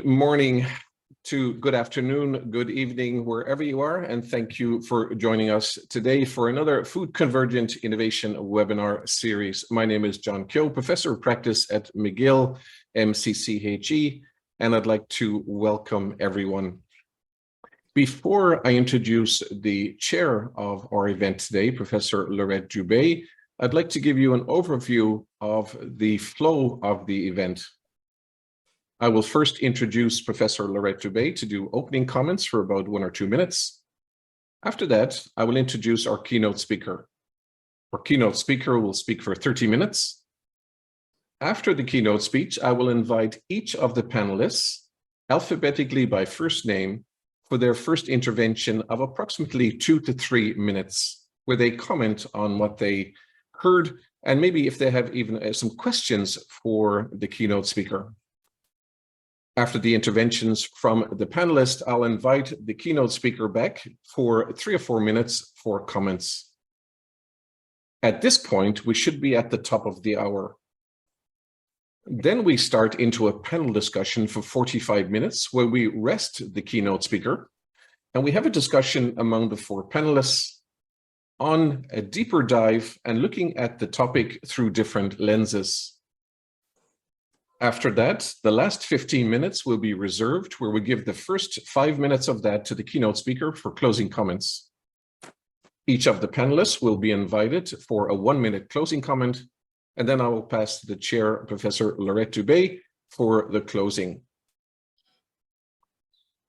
Good morning to good afternoon, good evening, wherever you are, and thank you for joining us today for another Food Convergent Innovation webinar series. My name is John Kyo, Professor of Practice at McGill, MCCHE, and I'd like to welcome everyone. Before I introduce the chair of our event today, Professor Laurette Dubé, I'd like to give you an overview of the flow of the event. I will first introduce Professor Laurette Dubé to do opening comments for about 1 or 2 minutes. After that, I will introduce our keynote speaker. Our keynote speaker will speak for 30 minutes. After the keynote speech, I will invite each of the panelists, alphabetically by first name, for their first intervention of approximately 2 to 3 minutes, where they comment on what they heard, and maybe if they have even some questions for the keynote speaker. After the interventions from the panelists, I'll invite the keynote speaker back for 3 or 4 minutes for comments. At this point, we should be at the top of the hour. Then we start into a panel discussion for 45 minutes where we rest the keynote speaker, and we have a discussion among the 4 panelists on a deeper dive and looking at the topic through different lenses. After that, the last 15 minutes will be reserved, where we give the first 5 minutes of that to the keynote speaker for closing comments. Each of the panelists will be invited for a 1-minute closing comment, and then I will pass to the chair, Professor Laurette Dubé, for the closing.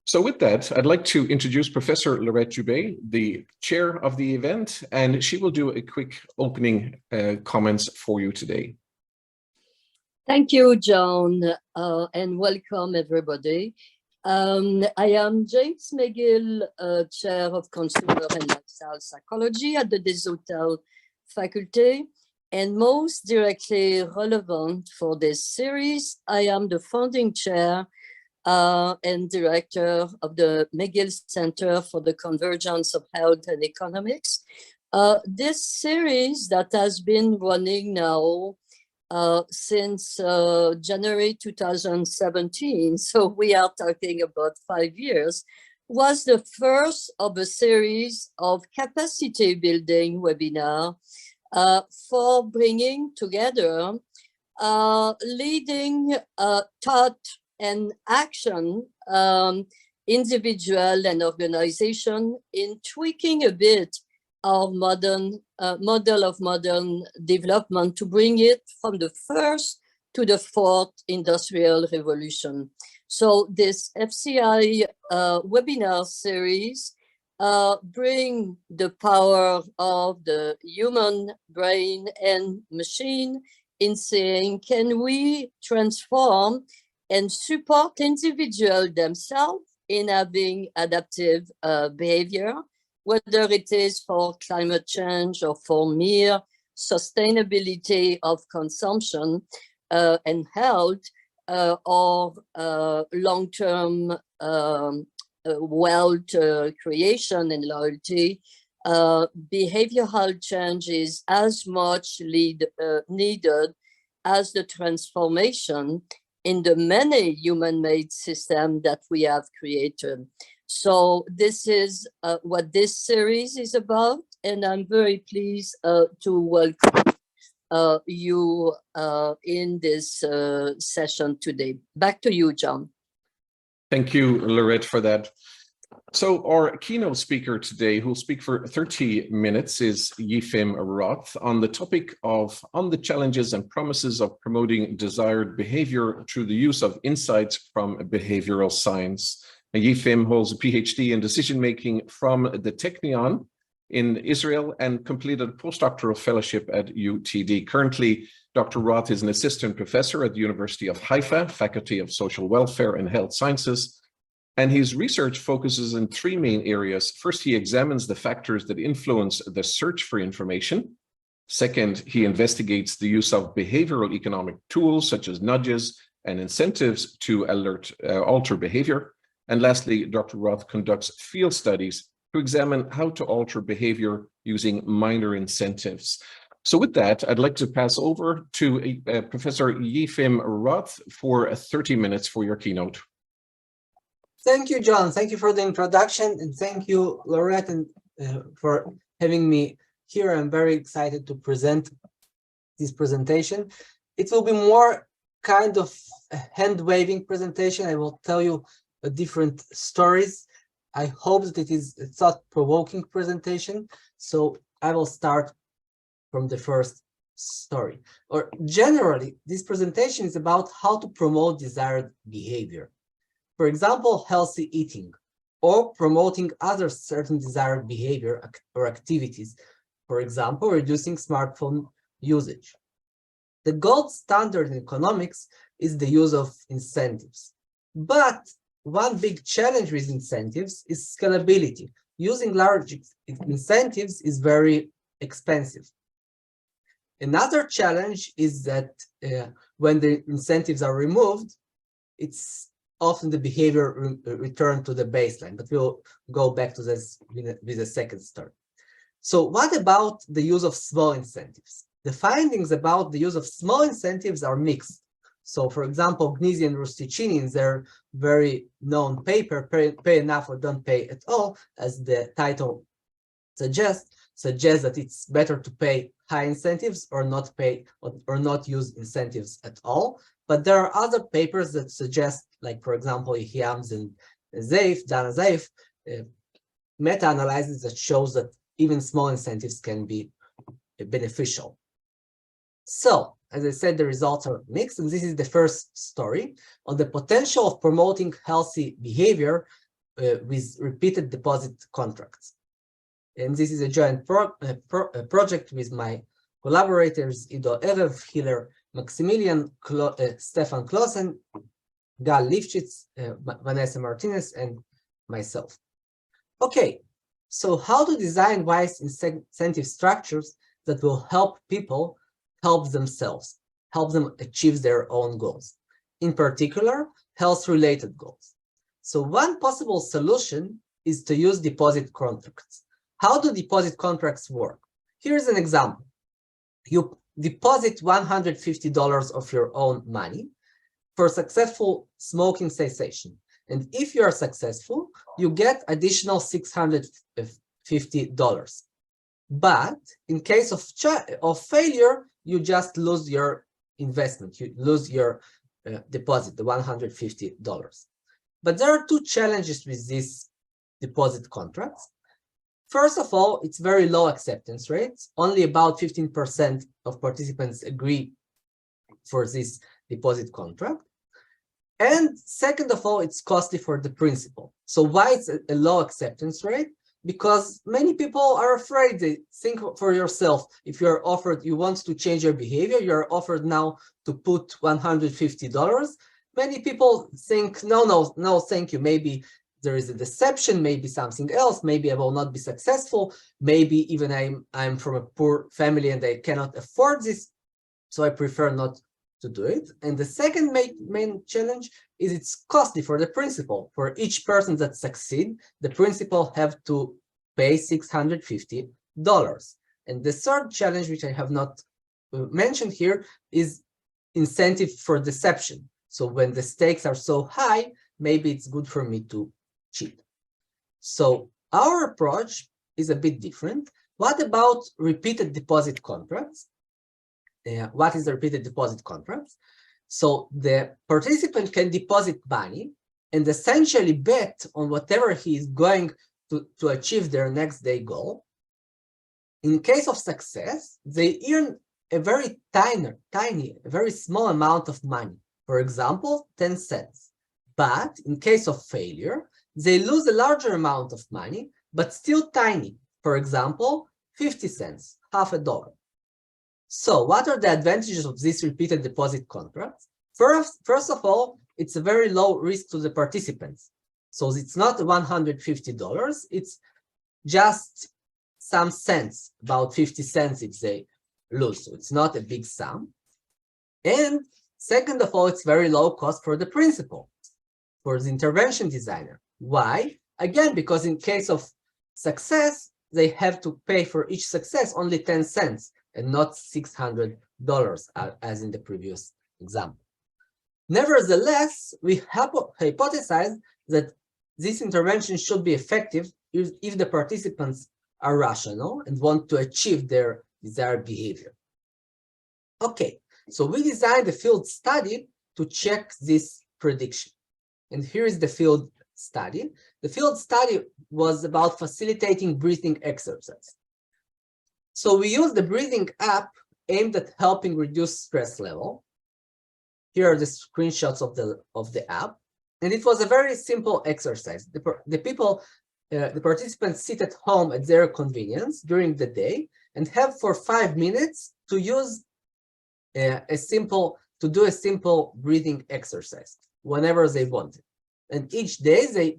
So with that, I'd like to introduce Professor Laurette Dubé, the chair of the event, and she will do a quick opening comments for you today. Thank you, John, and welcome everybody. I am James McGill, Chair of Consumer and Lifestyle Psychology at the Desautels Faculty, and most directly relevant for this series, I am the founding chair and director of the McGill Center for the Convergence of Health and Economics. This series that has been running now since January 2017, so we are talking about 5 years, was the first of a series of capacity building webinar for bringing together leading thought and action individual and organization in tweaking a bit our modern model of modern development to bring it from the first to the 4th industrial revolution. So this FCI webinar series bring the power of the human brain and machine in saying, can we transform and support individuals themselves in having adaptive behavior, whether it is for climate change or for mere sustainability of consumption and health, or long-term wealth creation and loyalty. Behavioral change is as much needed as the transformation in the many human-made systems that we have created. So this is what this series is about, and I'm very pleased to welcome you in this session today. Back to you, John. Thank you, Laurette, for that. So our keynote speaker today, who will speak for 30 minutes, is Yifim Roth on the topic of the challenges and promises of promoting desired behavior through the use of insights from behavioral science. Yifim holds a PhD in decision-making from the Technion in Israel and completed a postdoctoral fellowship at UTD. Currently, Dr. Roth is an assistant professor at the University of Haifa, Faculty of Social Welfare and Health Sciences, and his research focuses in 3 main areas. First, he examines the factors that influence the search for information. Second, he investigates the use of behavioral economic tools such as nudges and incentives to alter behavior. And lastly, Dr. Roth conducts field studies to examine how to alter behavior using minor incentives. So with that, I'd like to pass over to Professor Yifim Roth for 30 minutes for your keynote. Thank you, John. Thank you for the introduction, and thank you, Laurette, and, for having me here. I'm very excited to present this presentation. It will be more kind of a hand-waving presentation. I will tell you different stories. I hope that it is a thought-provoking presentation. So I will start from the first story. Or generally, this presentation is about how to promote desired behavior. For example, healthy eating, or promoting other certain desired behavior or activities. For example, reducing smartphone usage. The gold standard in economics is the use of incentives. But one big challenge with incentives is scalability. Using large incentives is very expensive. Another challenge is that when the incentives are removed, it's often the behavior return to the baseline, but we'll go back to this with a second story. So what about the use of small incentives? The findings about the use of small incentives are mixed. So for example, Gnisi and Rusticini in their very known paper, Pay Enough or Don't Pay at All, as the title suggests that it's better to pay high incentives or not pay or not use incentives at all. But there are other papers that suggest, like for example, Hyams and Dana Zaif, meta-analysis that shows that even small incentives can be beneficial. So, as I said, the results are mixed, and this is the first story on the potential of promoting healthy behavior with repeated deposit contracts. And this is a joint project with my collaborators, Ido Erev, Hiller Maximilian, Stefan Klossen, Gal Lifshitz, Vanessa Martinez, and myself. Okay, so how to design wise incentive structures that will help people help themselves, help them achieve their own goals, in particular, health-related goals. So one possible solution is to use deposit contracts. How do deposit contracts work? Here's an example. You deposit $150 of your own money for successful smoking cessation. And if you are successful, you get additional $650. But in case of failure, you just lose your investment. You lose your deposit, the $150. But there are two challenges with these deposit contracts. First of all, it's very low acceptance rates. Only about 15% of participants agree for this deposit contract. And second of all, it's costly for the principal. So why it's a low acceptance rate? Because many people are afraid. They think for yourself, if you're offered, you want to change your behavior, you're offered now to put $150. Many people think, no, thank you. Maybe there is a deception, maybe something else, maybe I will not be successful, maybe even I'm from a poor family and I cannot afford this, so I prefer not to do it. And the second main challenge is it's costly for the principal. For each person that succeeds, the principal have to pay $650. And the third challenge, which I have not mentioned here, is incentive for deception. So when the stakes are so high, maybe it's good for me to cheat. So our approach is a bit different. What about repeated deposit contracts? What is a repeated deposit contract? So the participant can deposit money and essentially bet on whatever he is going to achieve their next day goal. In case of success, they earn a very tiny, very small amount of money. For example, 10 cents. But in case of failure, they lose a larger amount of money, but still tiny. For example, 50 cents, half a dollar. So what are the advantages of this repeated deposit contract? First of all, it's a very low risk to the participants. So it's not $150, it's just some cents, about 50 cents if they lose. So it's not a big sum. And second of all, it's very low cost for the principal, for the intervention designer. Why? Again, because in case of success, they have to pay for each success only 10 cents and not $600 as in the previous example. Nevertheless, we hypothesize that this intervention should be effective if the participants are rational and want to achieve their desired behavior. Okay, so we designed a field study to check this prediction. And here is the field study. The field study was about facilitating breathing exercise. So we used the breathing app aimed at helping reduce stress level. Here are the screenshots of the app. And it was a very simple exercise. The participants sit at home at their convenience during the day and have for 5 minutes to use do a simple breathing exercise whenever they want it. And each day they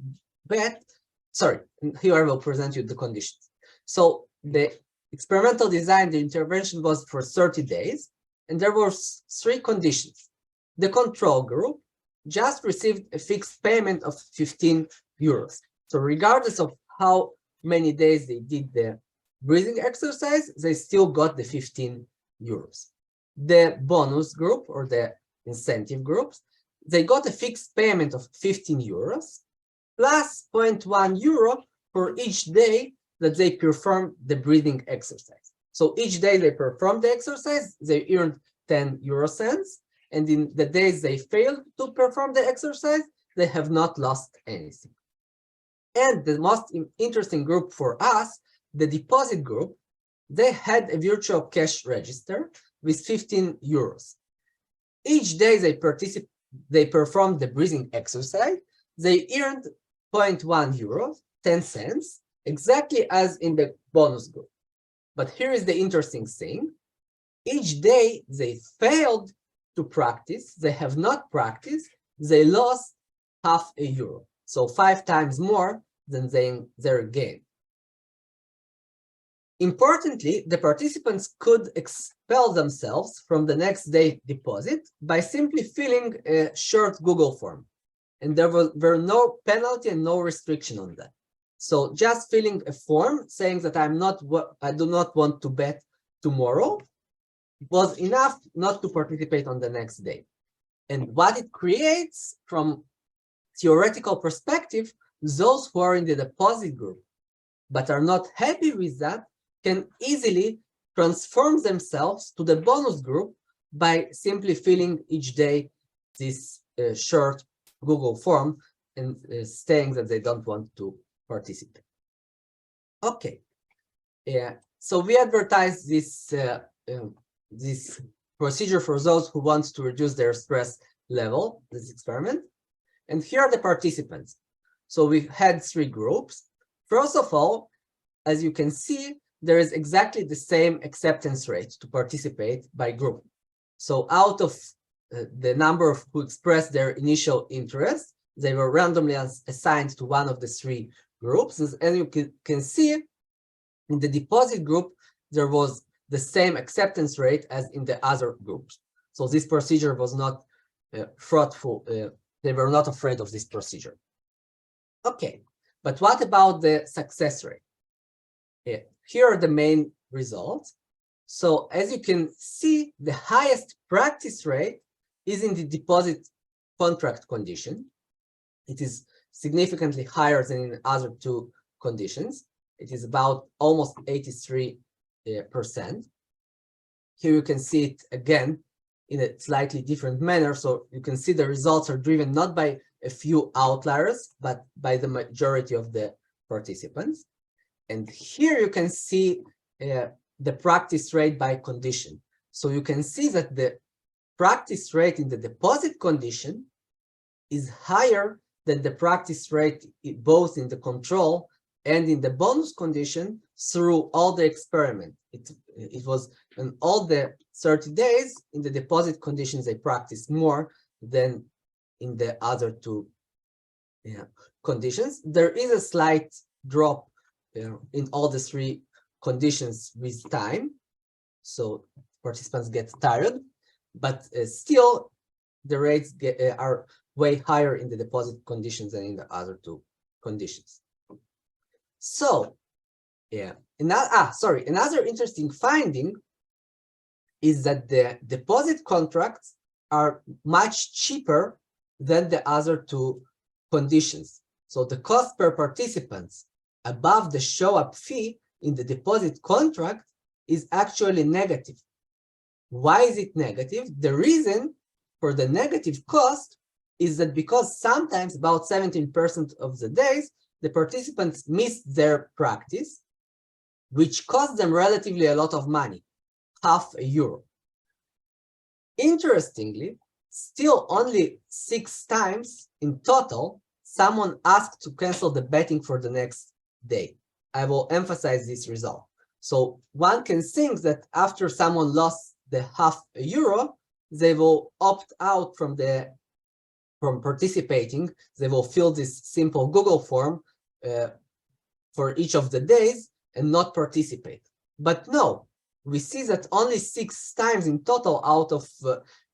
here I will present you the conditions. So the experimental design, the intervention was for 30 days, and there were 3 conditions. The control group just received a fixed payment of 15 euros. So regardless of how many days they did the breathing exercise, they still got the 15 euros. The bonus group, or the incentive groups, they got a fixed payment of 15 euros plus 0.1 euro for each day that they performed the breathing exercise. So each day they performed the exercise, they earned 10 euro cents. And in the days they failed to perform the exercise, they have not lost anything. And the most interesting group for us, the deposit group, they had a virtual cash register with 15 euros. Each day they performed the breathing exercise, they earned 0.1 euro, 10 cents, exactly as in the bonus group. But here is the interesting thing. Each day they failed to practice, they have not practiced, they lost half a euro. So 5 times more than their gain. Importantly, the participants could expel themselves from the next day deposit by simply filling a short Google form. And there were no penalty and no restriction on that. So just filling a form saying that I do not want to bet tomorrow was enough not to participate on the next day. And what it creates from theoretical perspective, those who are in the deposit group but are not happy with that can easily transform themselves to the bonus group by simply filling each day this short Google form and saying that they don't want to participate. Okay, so we advertise this this procedure for those who want to reduce their stress level, this experiment. And here are the participants. So we had 3 groups. First of all, as you can see, there is exactly the same acceptance rate to participate by group. So out of the number of who expressed their initial interest, they were randomly assigned to one of the 3 groups. As you can see, in the deposit group, there was the same acceptance rate as in the other groups. So this procedure was not fraudful. They were not afraid of this procedure. Okay, but what about the success rate? Here are the main results. So as you can see, the highest practice rate is in the deposit contract condition. It is significantly higher than in the other 2 conditions. It is about almost 83%. Here you can see it again in a slightly different manner. So you can see the results are driven not by a few outliers, but by the majority of the participants. And here you can see the practice rate by condition. So you can see that the practice rate in the deposit condition is higher than the practice rate both in the control and in the bonus condition through all the experiment. It was in all the 30 days in the deposit conditions they practiced more than in the other 2 conditions. There is a slight drop in all the 3 conditions with time. So participants get tired, but still the rates are way higher in the deposit conditions than in the other 2 conditions. So another interesting finding is that the deposit contracts are much cheaper than the other 2 conditions. So the cost per participant above the show-up fee in the deposit contract is actually negative. Why is it negative? The reason for the negative cost is that because sometimes about 17% of the days, the participants miss their practice, which costs them relatively a lot of money, €0.50. Interestingly, still only 6 times in total, someone asked to cancel the betting for the next day. I will emphasize this result. So one can think that after someone lost the €0.50, they will opt out from participating. They will fill this simple Google form for each of the days and not participate. But no, we see that only 6 times in total out of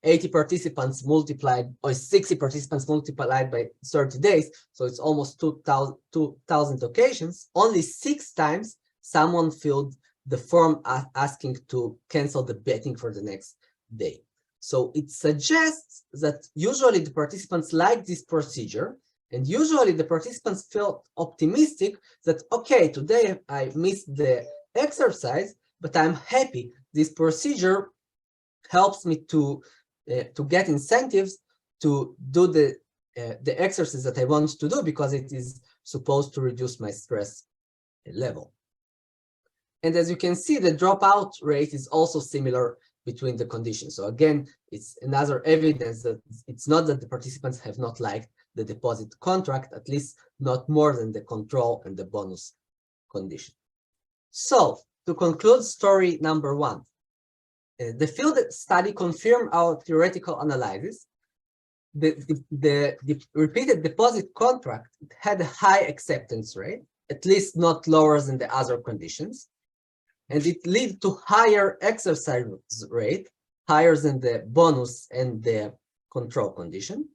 80 participants multiplied, or 60 participants multiplied by 30 days, so it's almost 2,000 occasions, only 6 times someone filled the form asking to cancel the betting for the next day. So it suggests that usually the participants like this procedure, and usually the participants felt optimistic that, okay, today I missed the exercise, but I'm happy. This procedure helps me to get incentives to do the exercise that I want to do because it is supposed to reduce my stress level. And as you can see, the dropout rate is also similar between the conditions. So again, it's another evidence that it's not that the participants have not liked the deposit contract, at least not more than the control and the bonus condition. So to conclude story number 1, the field study confirmed our theoretical analysis. The repeated deposit contract had a high acceptance rate, at least not lower than the other conditions. And it led to higher exercise rate, higher than the bonus and the control condition.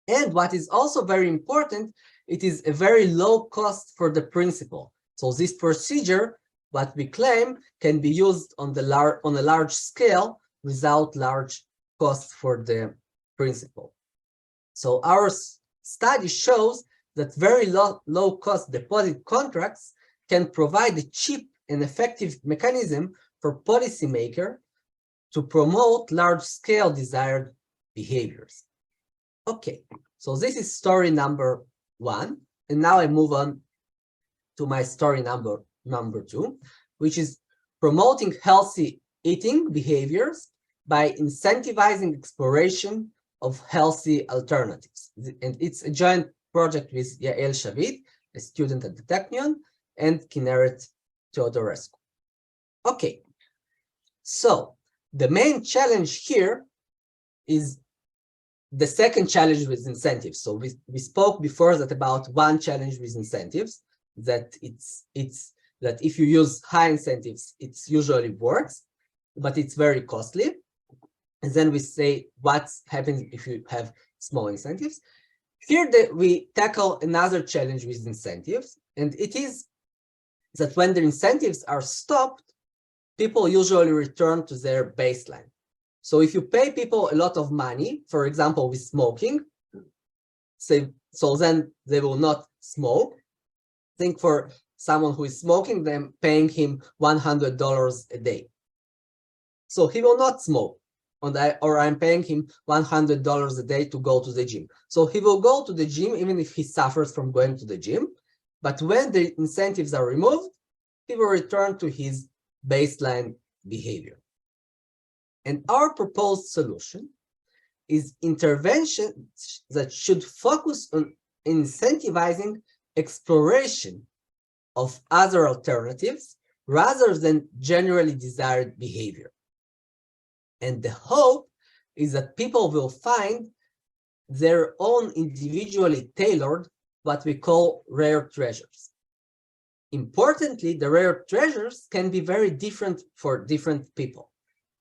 And what is also very important, it is a very low cost for the principal. So this procedure, what we claim, can be used on a large scale without large costs for the principal. So our study shows that very low cost deposit contracts can provide a cheap and effective mechanism for policymakers to promote large-scale desired behaviors. Okay, so this is story number 1, and now I move on to my story number 2, which is promoting healthy eating behaviors by incentivizing exploration of healthy alternatives. And it's a joint project with Yael Shavit, a student at the Technion, and Kinneret Teodorescu. Okay, so the main challenge here is the second challenge with incentives. So we spoke before that about one challenge with incentives, that it's that if you use high incentives, it usually works, but it's very costly. And then we say what's happening if you have small incentives. Here we tackle another challenge with incentives, and it is that when the incentives are stopped, people usually return to their baseline. So if you pay people a lot of money, for example, with smoking, so then they will not smoke. Think for someone who is smoking, then paying him $100 a day. So he will not smoke, or I'm paying him $100 a day to go to the gym. So he will go to the gym even if he suffers from going to the gym. But when the incentives are removed, he will return to his baseline behavior. And our proposed solution is interventions that should focus on incentivizing exploration of other alternatives rather than generally desired behavior. And the hope is that people will find their own individually tailored, what we call rare treasures. Importantly, the rare treasures can be very different for different people.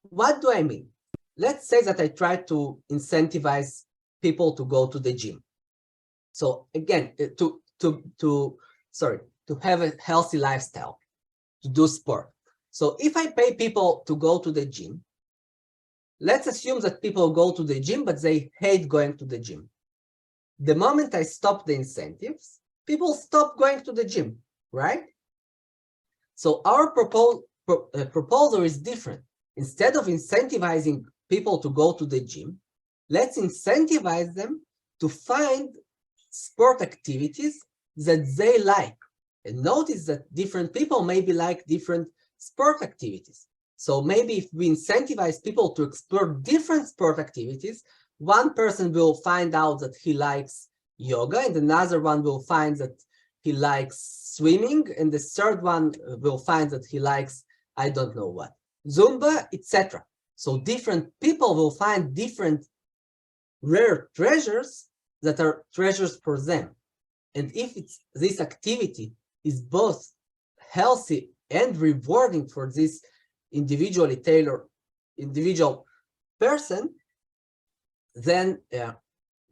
What do I mean? Let's say that I try to incentivize people to go to the gym. So again, to have a healthy lifestyle, to do sport. So if I pay people to go to the gym, let's assume that people go to the gym, but they hate going to the gym. The moment I stop the incentives, people stop going to the gym, right? So our proposal is different. Instead of incentivizing people to go to the gym, let's incentivize them to find sport activities that they like. And notice that different people maybe like different sport activities. So maybe if we incentivize people to explore different sport activities, one person will find out that he likes yoga, and another one will find that he likes swimming, and the third one will find that he likes, I don't know what, Zumba, etc. So different people will find different rare treasures that are treasures for them. And if this activity is both healthy and rewarding for this individually tailored individual person, then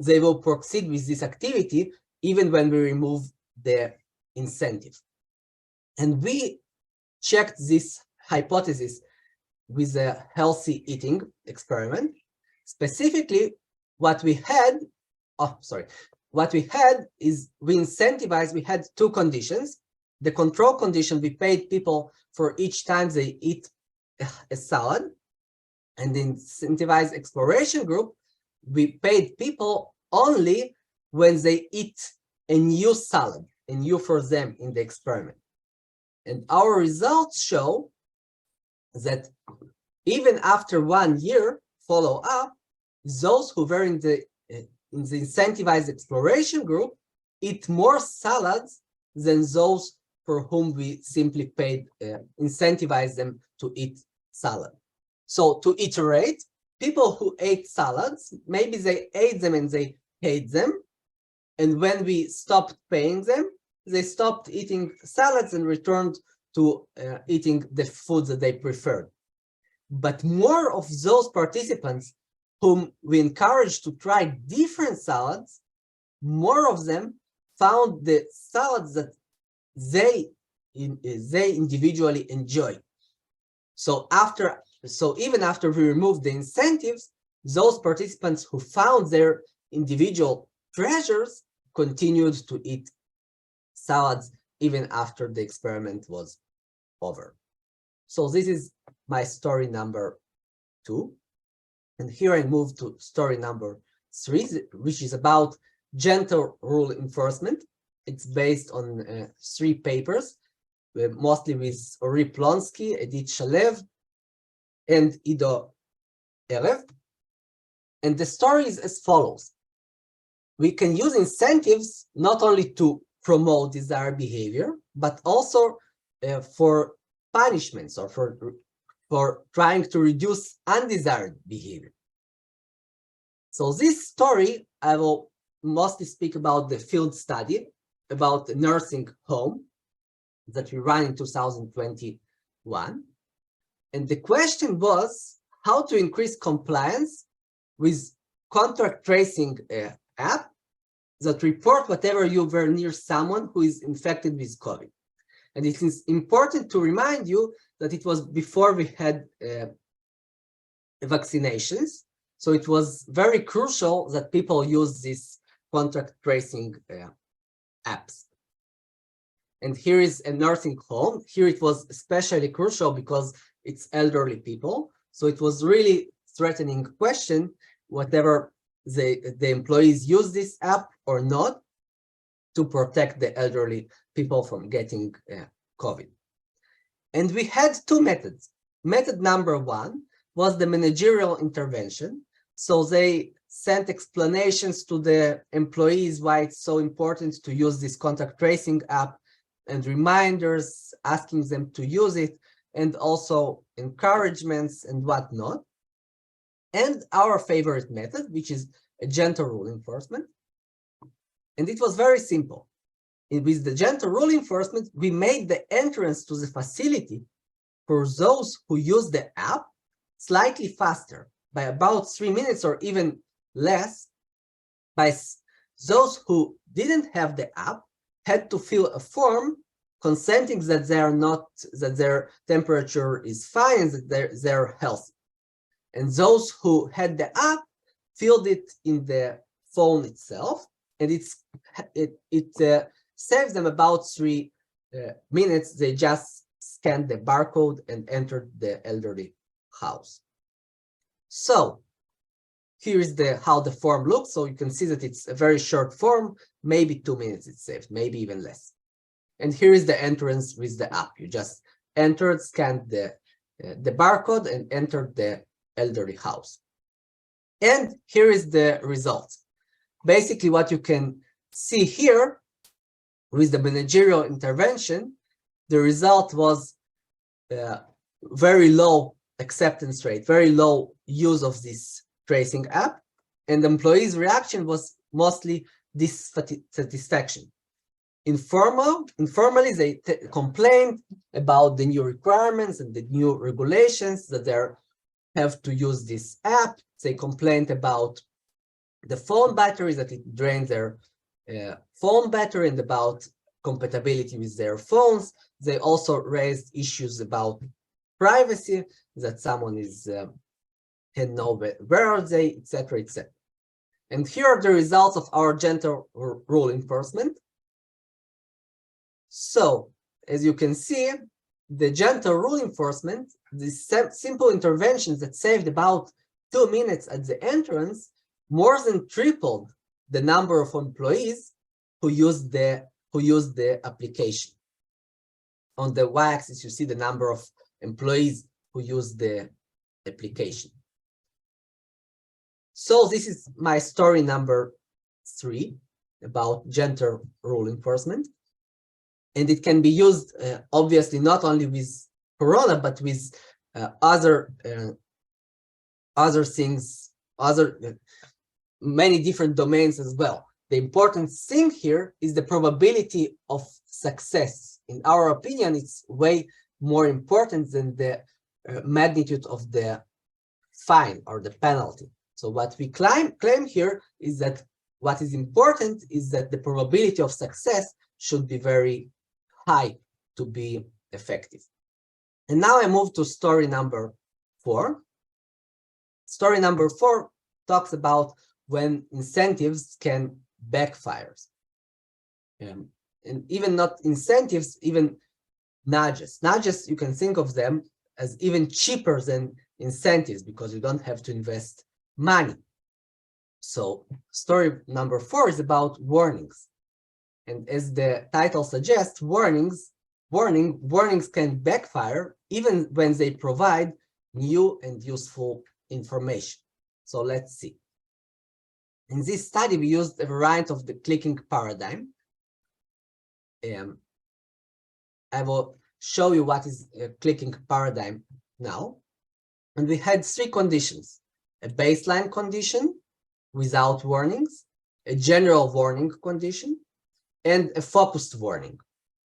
they will proceed with this activity even when we remove the incentive. And we checked this hypothesis with a healthy eating experiment. Specifically, what we had is we incentivized, we had two conditions. The control condition, we paid people for each time they eat a salad. And the incentivized exploration group, we paid people only when they eat a new salad, a new for them in the experiment. And our results show that even after 1 year follow-up, those who were in the incentivized exploration group eat more salads than those for whom we simply paid, incentivized them to eat salad. So to iterate, people who ate salads, maybe they ate them and they hate them. And when we stopped paying them, they stopped eating salads and returned to eating the food that they preferred. But more of those participants whom we encouraged to try different salads, more of them found the salads that they individually enjoy. So even after we removed the incentives, those participants who found their individual treasures continued to eat salads even after the experiment was over. So this is my story number 2. And here I move to story number 3, which is about gentle rule enforcement. It's based on 3 papers, mostly with Ori Plonsky, Edith Shalev, and Ido Erev. And the story is as follows. We can use incentives not only to promote desired behavior, but also for punishments or for trying to reduce undesired behavior. So this story, I will mostly speak about the field study about the nursing home that we ran in 2021. And the question was how to increase compliance with contact tracing app that report whatever you were near someone who is infected with COVID. And it is important to remind you that it was before we had vaccinations. So it was very crucial that people use these contact tracing apps. And here is a nursing home. Here it was especially crucial because it's elderly people. So it was really threatening question whether the employees use this app or not to protect the elderly people from getting COVID. And we had 2 methods. Method number 1 was the managerial intervention. So they sent explanations to the employees why it's so important to use this contact tracing app and reminders asking them to use it, and also encouragements and whatnot. And our favorite method, which is a gentle rule enforcement. And it was very simple. With the gentle rule enforcement, we made the entrance to the facility for those who use the app slightly faster, by about 3 minutes or even less. By those who didn't have the app had to fill a form consenting that that their temperature is fine and that they're healthy. And those who had the app filled it in the phone itself, and it saves them about 3 minutes. They just scan the barcode and enter the elderly house. So here is how the form looks. So you can see that it's a very short form, maybe 2 minutes it's saved, maybe even less. And here is the entrance with the app. You just entered, scanned the barcode and entered the elderly house. And here is the result. Basically, what you can see here with the managerial intervention, the result was very low acceptance rate, very low use of this tracing app, and the employees' reaction was mostly dissatisfaction. Informally, they complained about the new requirements and the new regulations that they have to use this app. They complained about the phone batteries, that it drains their phone battery, and about compatibility with their phones. They also raised issues about privacy, that someone can know where are they, etc., etc. And here are the results of our gentle rule enforcement. So, as you can see, the gentle rule enforcement, these simple interventions that saved about 2 minutes at the entrance, more than tripled the number of employees who used the application. On the y-axis, you see the number of employees who use the application. So this is my story number 3 about gentle rule enforcement. And it can be used, obviously, not only with Corona, but with other things, many different domains as well. The important thing here is the probability of success. In our opinion, it's way more important than the magnitude of the fine or the penalty. So what we claim here is that what is important is that the probability of success should be very high to be effective. And now I move to story number 4. Story number 4 talks about when incentives can backfire. And even not incentives, even nudges. Nudges, you can think of them as even cheaper than incentives because you don't have to invest money. So story number 4 is about warnings. And as the title suggests, warnings can backfire even when they provide new and useful information. So let's see. In this study, we used a variant of the clicking paradigm. I will show you what is a clicking paradigm now. And we had 3 conditions: a baseline condition without warnings, a general warning condition, and a focused warning.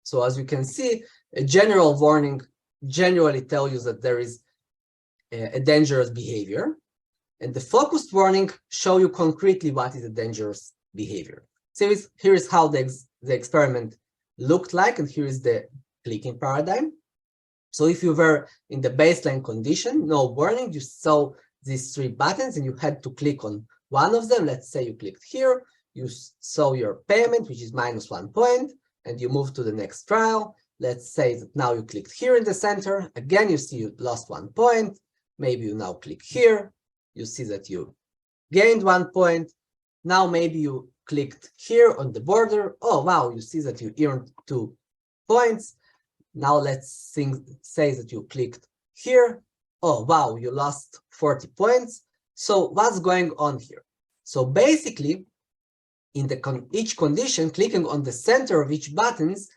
So as you can see, a general warning generally tells you that there is a dangerous behavior, and the focused warning show you concretely what is a dangerous behavior. So here is how the experiment looked like, and here is the clicking paradigm. So if you were in the baseline condition, no warning, you saw these 3 buttons and you had to click on one of them. Let's say you clicked here, you saw your payment, which is -1 point, and you move to the next trial. Let's say that now you clicked here in the center. Again, you see you lost 1 point. Maybe you now click here. You see that you gained 1 point. Now maybe you clicked here on the border. Oh, wow, you see that you earned 2 points. Now let's say that you clicked here. Oh, wow, you lost 40 points. So what's going on here? So basically, in each condition, clicking on the center of each buttons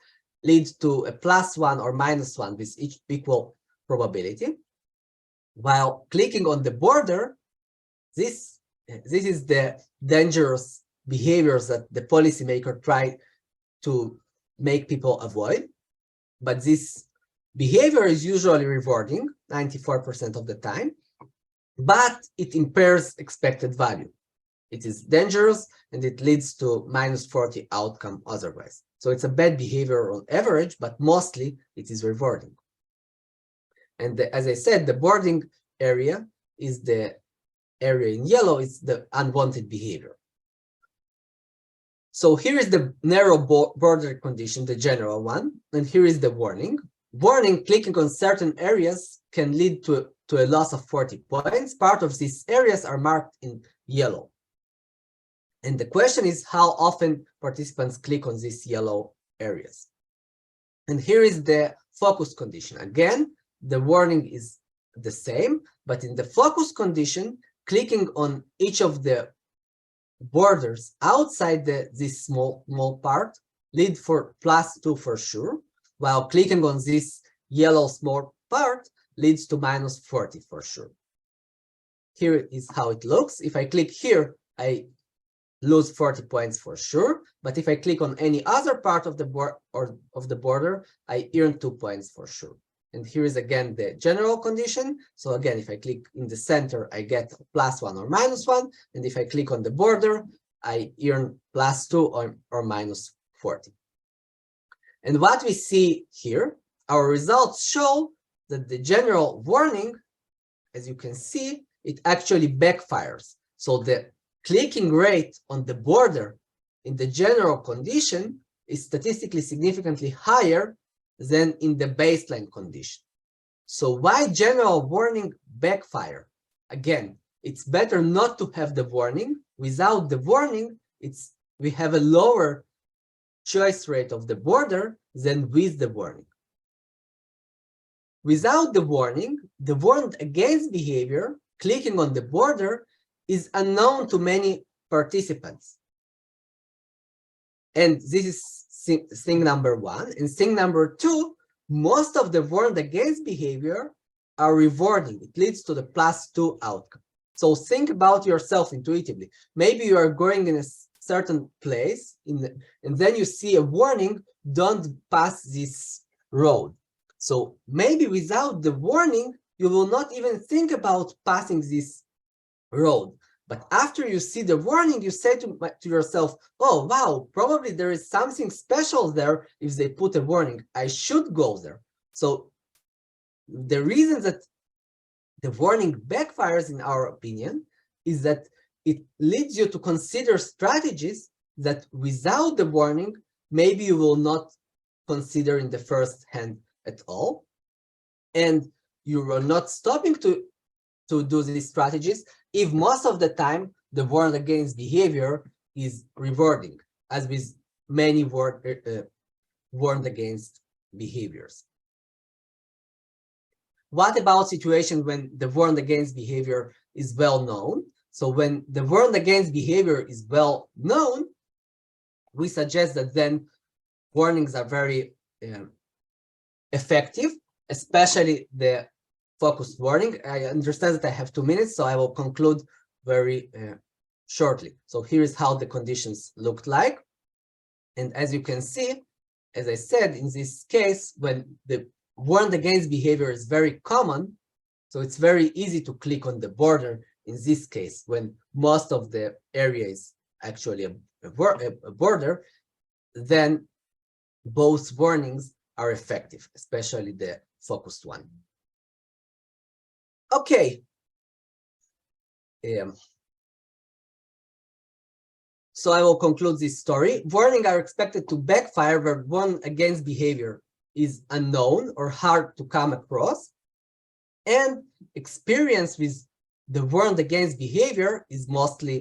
leads to a +1 or -1 with each equal probability. While clicking on the border, this is the dangerous behaviors that the policymaker try to make people avoid. But this behavior is usually rewarding 94% of the time, but it impairs expected value. It is dangerous and it leads to -40 outcome otherwise. So it's a bad behavior on average, but mostly it is rewarding. And as I said, the boarding area is the area in yellow, it's the unwanted behavior. So here is the narrow border condition, the general one, and here is the warning. Warning, clicking on certain areas can lead to a loss of 40 points. Part of these areas are marked in yellow. And the question is how often participants click on these yellow areas. And here is the focus condition. Again, the warning is the same, but in the focus condition, clicking on each of the borders outside this small part lead for +2 for sure, while clicking on this yellow small part leads to -40 for sure. Here is how it looks. If I click here, I lose 40 points for sure, but if I click on any other part of the border, I earn 2 points for sure. And here is again the general condition. So again, if I click in the center, I get +1 or -1, and if I click on the border, I earn +2 or -40. And what we see here, our results show that the general warning, as you can see, it actually backfires. So the clicking rate on the border in the general condition is statistically significantly higher than in the baseline condition. So why general warning backfire? Again, it's better not to have the warning. Without the warning, we have a lower choice rate of the border than with the warning. Without the warning, the warned against behavior, clicking on the border, is unknown to many participants. And this is thing number one. And thing number two, most of the warned against behavior are rewarding. It leads to the +2 outcome. So think about yourself intuitively. Maybe you are going in a certain place and then you see a warning, don't pass this road. So maybe without the warning, you will not even think about passing this road. But after you see the warning, you say to yourself, oh, wow, probably there is something special there if they put a warning. I should go there. So the reason that the warning backfires, in our opinion, is that it leads you to consider strategies that without the warning, maybe you will not consider in the first hand at all. And you are not stopping to do these strategies if most of the time the warned against behavior is rewarding, as with many warned against behaviors. What about situations when the warned against behavior is well known? So when the warned against behavior is well known, we suggest that then warnings are very effective, especially the focused warning. I understand that I have 2 minutes, so I will conclude very shortly. So here is how the conditions looked like. And as you can see, as I said, in this case, when the warned against behavior is very common, so it's very easy to click on the border in this case, when most of the area is actually a border, then both warnings are effective, especially the focused one. Okay. So I will conclude this story. Warnings are expected to backfire where warned against behavior is unknown or hard to come across, and experience with the warned against behavior is mostly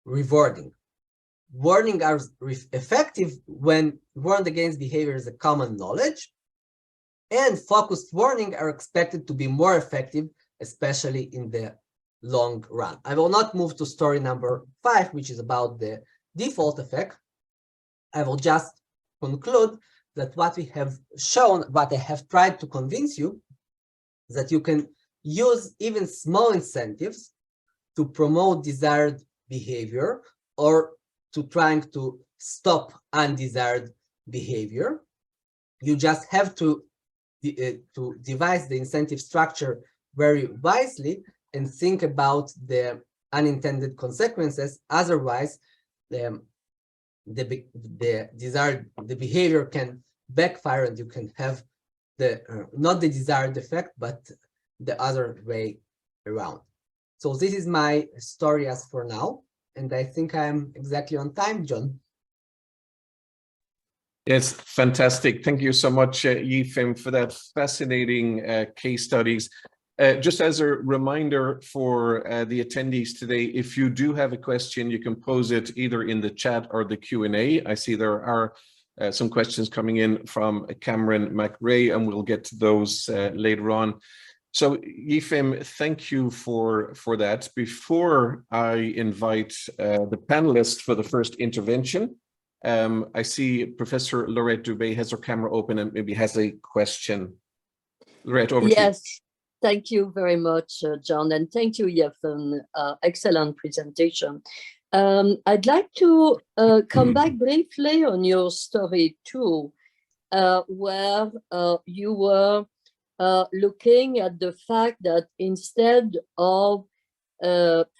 rewarding. Warnings are effective when warned against behavior is a common knowledge, and focused warnings are expected to be more effective, especially in the long run. I will not move to story number 5, which is about the default effect. I will just conclude that what we have shown, what I have tried to convince you, that you can use even small incentives to promote desired behavior or to trying to stop undesired behavior. You just have to devise the incentive structure very wisely and think about the unintended consequences. Otherwise, the behavior can backfire and you can have not the desired effect, but the other way around. So this is my story as for now, and I think I'm exactly on time, John. It's fantastic. Thank you so much, Yifim, for that fascinating case studies. Just as a reminder for the attendees today, if you do have a question, you can pose it either in the chat or the Q&A. I see there are some questions coming in from Cameron McRae, and we'll get to those later on. So Yifim, thank you for that. Before I invite the panelists for the first intervention, I see Professor Laurette Dubé has her camera open and maybe has a question. Laurette, over to you. Yes, thank you very much, John, and thank you, Yifim. Excellent presentation. I'd like to come back briefly on your story too, where you were looking at the fact that instead of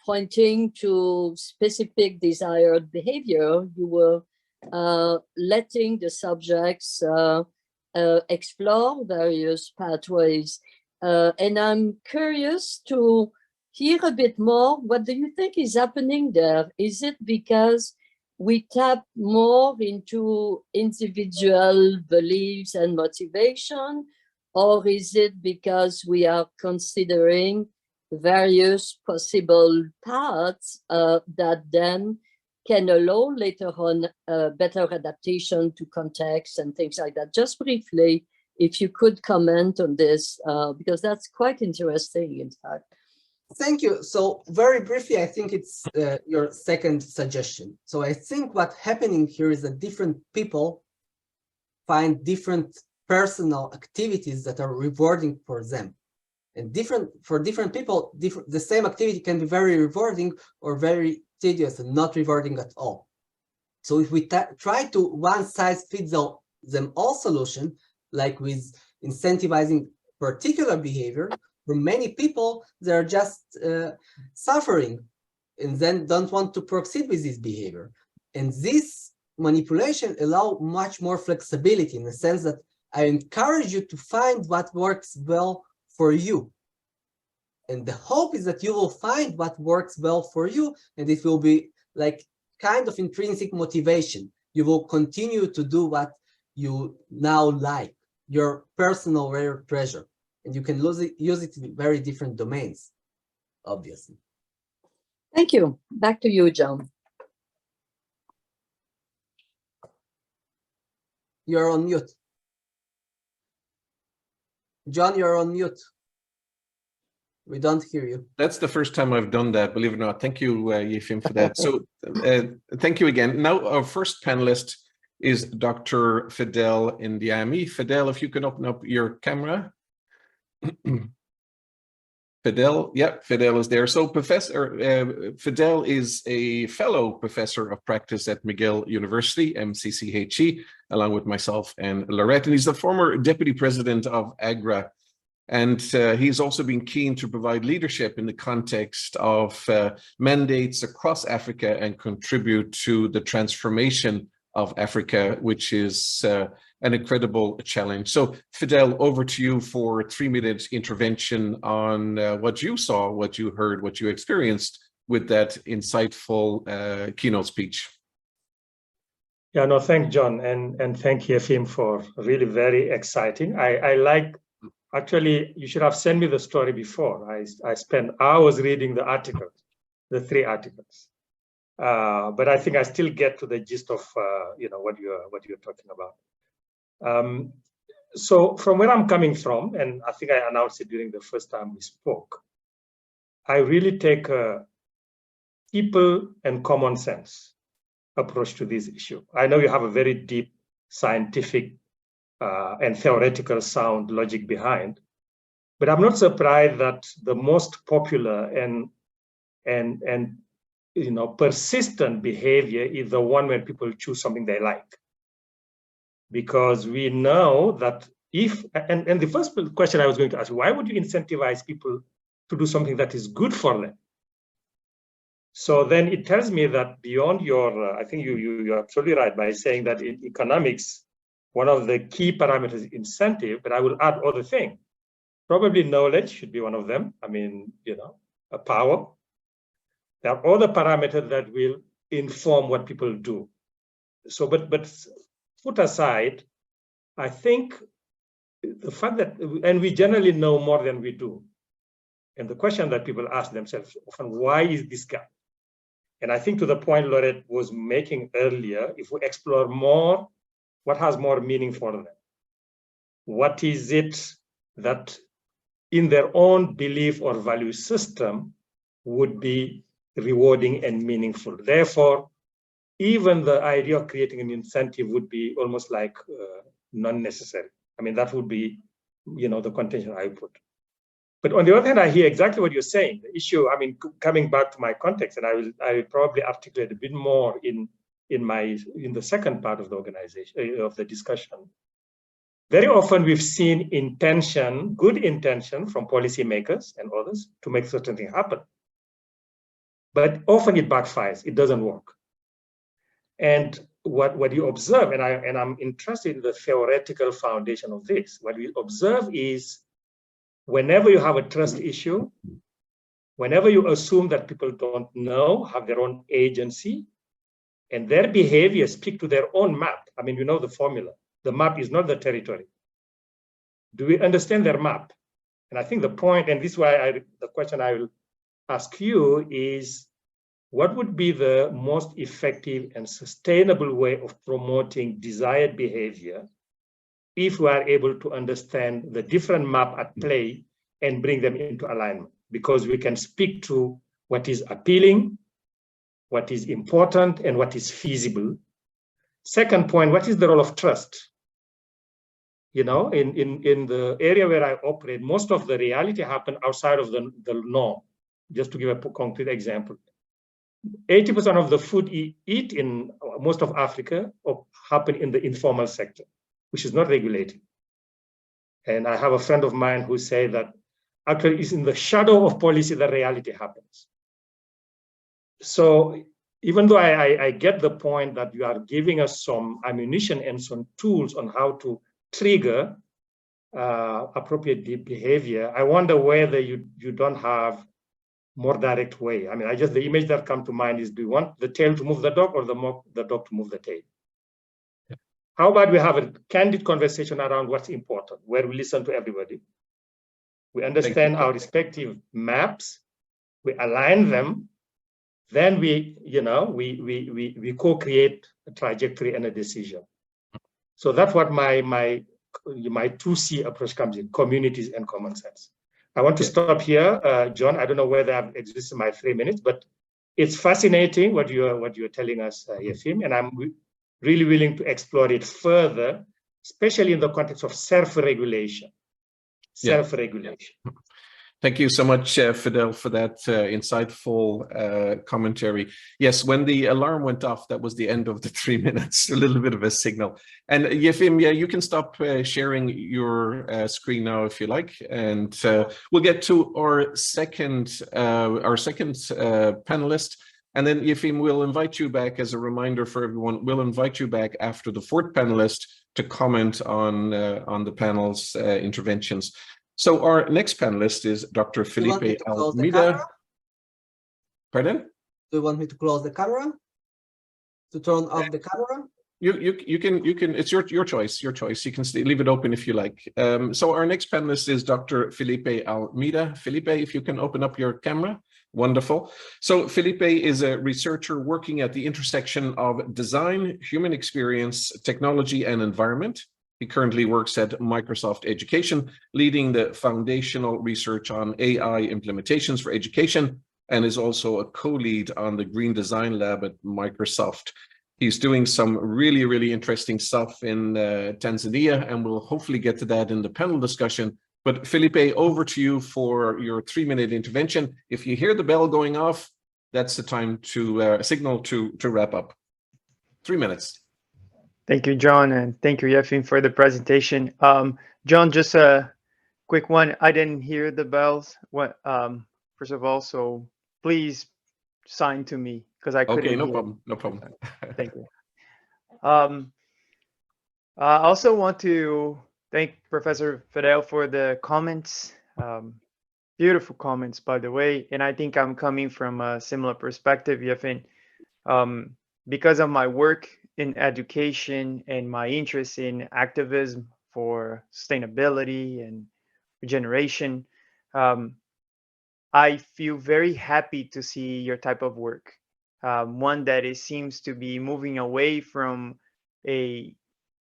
pointing to specific desired behavior, you were letting the subjects explore various pathways. And I'm curious to hear a bit more. What do you think is happening there? Is it because we tap more into individual beliefs and motivation, or is it because we are considering various possible paths that then can allow later on better adaptation to context and things like that? Just briefly, if you could comment on this, because that's quite interesting, in fact. Thank you. So very briefly, I think it's your second suggestion. So I think what's happening here is that different people find different personal activities that are rewarding for them. And for different people, the same activity can be very rewarding or very tedious and not rewarding at all. So if we try to one size fits them all solution, like with incentivizing particular behavior, for many people, they're just suffering and then don't want to proceed with this behavior. And this manipulation allows much more flexibility in the sense that I encourage you to find what works well for you. And the hope is that you will find what works well for you, and it will be like kind of intrinsic motivation. You will continue to do what you now like, your personal rare treasure. And you can use it in very different domains, obviously. Thank you. Back to you, John. You're on mute. John, you're on mute. We don't hear you. That's the first time I've done that, believe it or not. Thank you, Yifim, for that. So thank you again. Now, our first panelist is Dr. Fidel Indiami. Fidel, if you can open up your camera. Fidel, yeah, Fidel is there. So Fidel is a fellow professor of practice at McGill University, MCCHE, along with myself and Laurette, and he's the former deputy president of AGRA. And he's also been keen to provide leadership in the context of mandates across Africa and contribute to the transformation of Africa, which is an incredible challenge. So Fidel, over to you for 3-minute intervention on what you saw, what you heard, what you experienced with that insightful keynote speech. Yeah, no, thank John, and thank Yifim for really very exciting. I like, actually, you should have sent me the story before. I spent hours reading the articles, the 3 articles. But I think I still get to the gist of what you're talking about. So from where I'm coming from, and I think I announced it during the first time we spoke, I really take a people and common sense approach to this issue. I know you have a very deep scientific and theoretical sound logic behind, but I'm not surprised that the most popular and persistent behavior is the one where people choose something they like. Because we know that and the first question I was going to ask, why would you incentivize people to do something that is good for them? So then it tells me that beyond your, I think you're absolutely right by saying that in economics, one of the key parameters is incentive, but I will add other things. Probably knowledge should be one of them. I mean, a power. There are other parameters that will inform what people do. So, but put aside, I think the fact that, and we generally know more than we do. And the question that people ask themselves often, why is this gap? And I think to the point Laurette was making earlier, if we explore more, what has more meaning for them? What is it that in their own belief or value system would be rewarding and meaningful? Therefore, even the idea of creating an incentive would be almost like non-necessary. I mean, that would be, the contention I put. But on the other hand, I hear exactly what you're saying. The issue, I mean, coming back to my context, and I will probably articulate a bit more in the second part of the organization, of the discussion. Very often we've seen intention, good intention from policymakers and others to make certain things happen. But often it backfires, it doesn't work. And what you observe, and I'm interested in the theoretical foundation of this, what we observe is whenever you have a trust issue, whenever you assume that people don't know, have their own agency, and their behavior speak to their own map. I mean, you know the formula. The map is not the territory. Do we understand their map? And I think the point, and this is why the question I will ask you is, what would be the most effective and sustainable way of promoting desired behavior if we are able to understand the different map at play and bring them into alignment? Because we can speak to what is appealing, what is important, and what is feasible. Second point, what is the role of trust? In the area where I operate, most of the reality happen outside of the norm. Just to give a concrete example, 80% of the food you eat in most of Africa happen in the informal sector, which is not regulated. And I have a friend of mine who say that actually it's in the shadow of policy that reality happens. So even though I get the point that you are giving us some ammunition and some tools on how to trigger appropriate behavior, I wonder whether you don't have more direct way. I mean, the image that comes to mind is, do you want the tail to move the dog or the dog to move the tail? Yeah. How about we have a candid conversation around what's important, where we listen to everybody. We understand our respective maps, we align them, then we co-create a trajectory and a decision. So that's what my 2C approach comes in: communities and common sense. I want to stop here, John. I don't know whether I've exhausted my 3 minutes, but it's fascinating what you're telling us, Yefim, and I'm really willing to explore it further, especially in the context of self-regulation. Self-regulation. Yeah. Thank you so much, Fidel, for that insightful commentary. Yes, when the alarm went off, that was the end of the 3 minutes, a little bit of a signal. And Yefim, yeah, you can stop sharing your screen now if you like. And we'll get to our second panelist. And then Yefim, we'll invite you back as a reminder for everyone. We'll invite you back after the fourth panelist to comment on the panel's interventions. So our next panelist is Dr. Felipe Almeida. Pardon? Do you want me to close the camera? To turn off the camera? You can. It's your choice. Your choice. You can leave it open if you like. So our next panelist is Dr. Felipe Almeida. Felipe, if you can open up your camera. Wonderful. So Felipe is a researcher working at the intersection of design, human experience, technology, and environment. He currently works at Microsoft Education, leading the foundational research on AI implementations for education, and is also a co-lead on the Green Design Lab at Microsoft. He's doing some really, really interesting stuff in Tanzania, and we'll hopefully get to that in the panel discussion. But Felipe, over to you for your 3-minute intervention. If you hear the bell going off, that's the time to signal to wrap up. 3 minutes. Thank you, John, and thank you, Yefim, for the presentation. John, just a quick one. I didn't hear the bells. First of all, so please sign to me because I couldn't. Okay, no hear. problem. No problem. Thank you. I also want to thank Professor Fidel for the comments. Beautiful comments, by the way. And I think I'm coming from a similar perspective, Yefim. Because of my work in education and my interest in activism for sustainability and regeneration, I feel very happy to see your type of work. One that seems to be moving away from a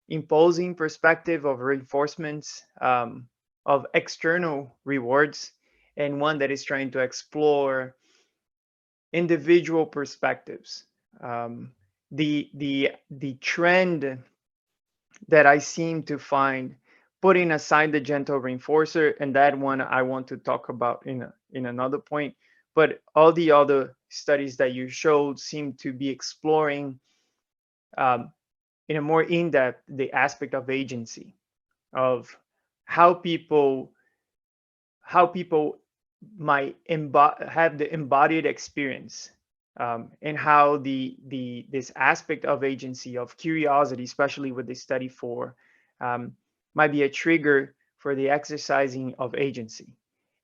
imposing perspective of reinforcements of external rewards, and one that is trying to explore individual perspectives. The trend that I seem to find, putting aside the gentle reinforcer, and that one I want to talk about in another point, but all the other studies that you showed seem to be exploring in a more in-depth the aspect of agency, of how people might have the embodied experience, and how this aspect of agency, of curiosity, especially with the study 4, might be a trigger for the exercising of agency.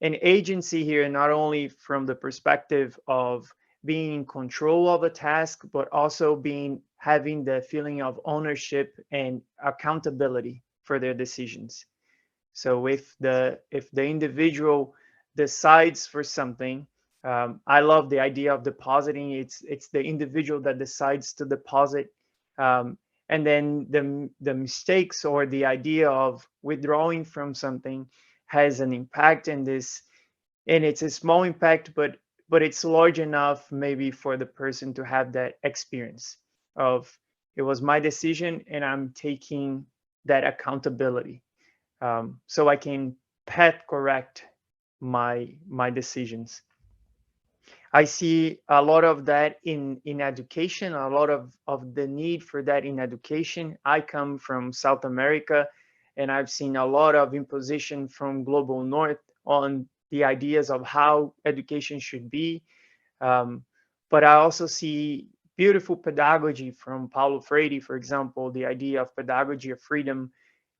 And agency here, not only from the perspective of being in control of a task, but also having the feeling of ownership and accountability for their decisions. So if the individual decides for something, I love the idea of depositing. It's the individual that decides to deposit, and then the mistakes or the idea of withdrawing from something has an impact in this, and it's a small impact, but it's large enough maybe for the person to have that experience of, it was my decision and I'm taking that accountability, so I can path correct my decisions. I see a lot of that in education, a lot of the need for that in education. I come from South America, and I've seen a lot of imposition from global north on the ideas of how education should be. But I also see beautiful pedagogy from Paulo Freire, for example, the idea of pedagogy of freedom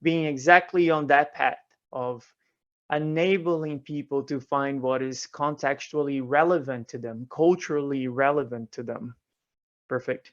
being exactly on that path of enabling people to find what is contextually relevant to them, culturally relevant to them. Perfect.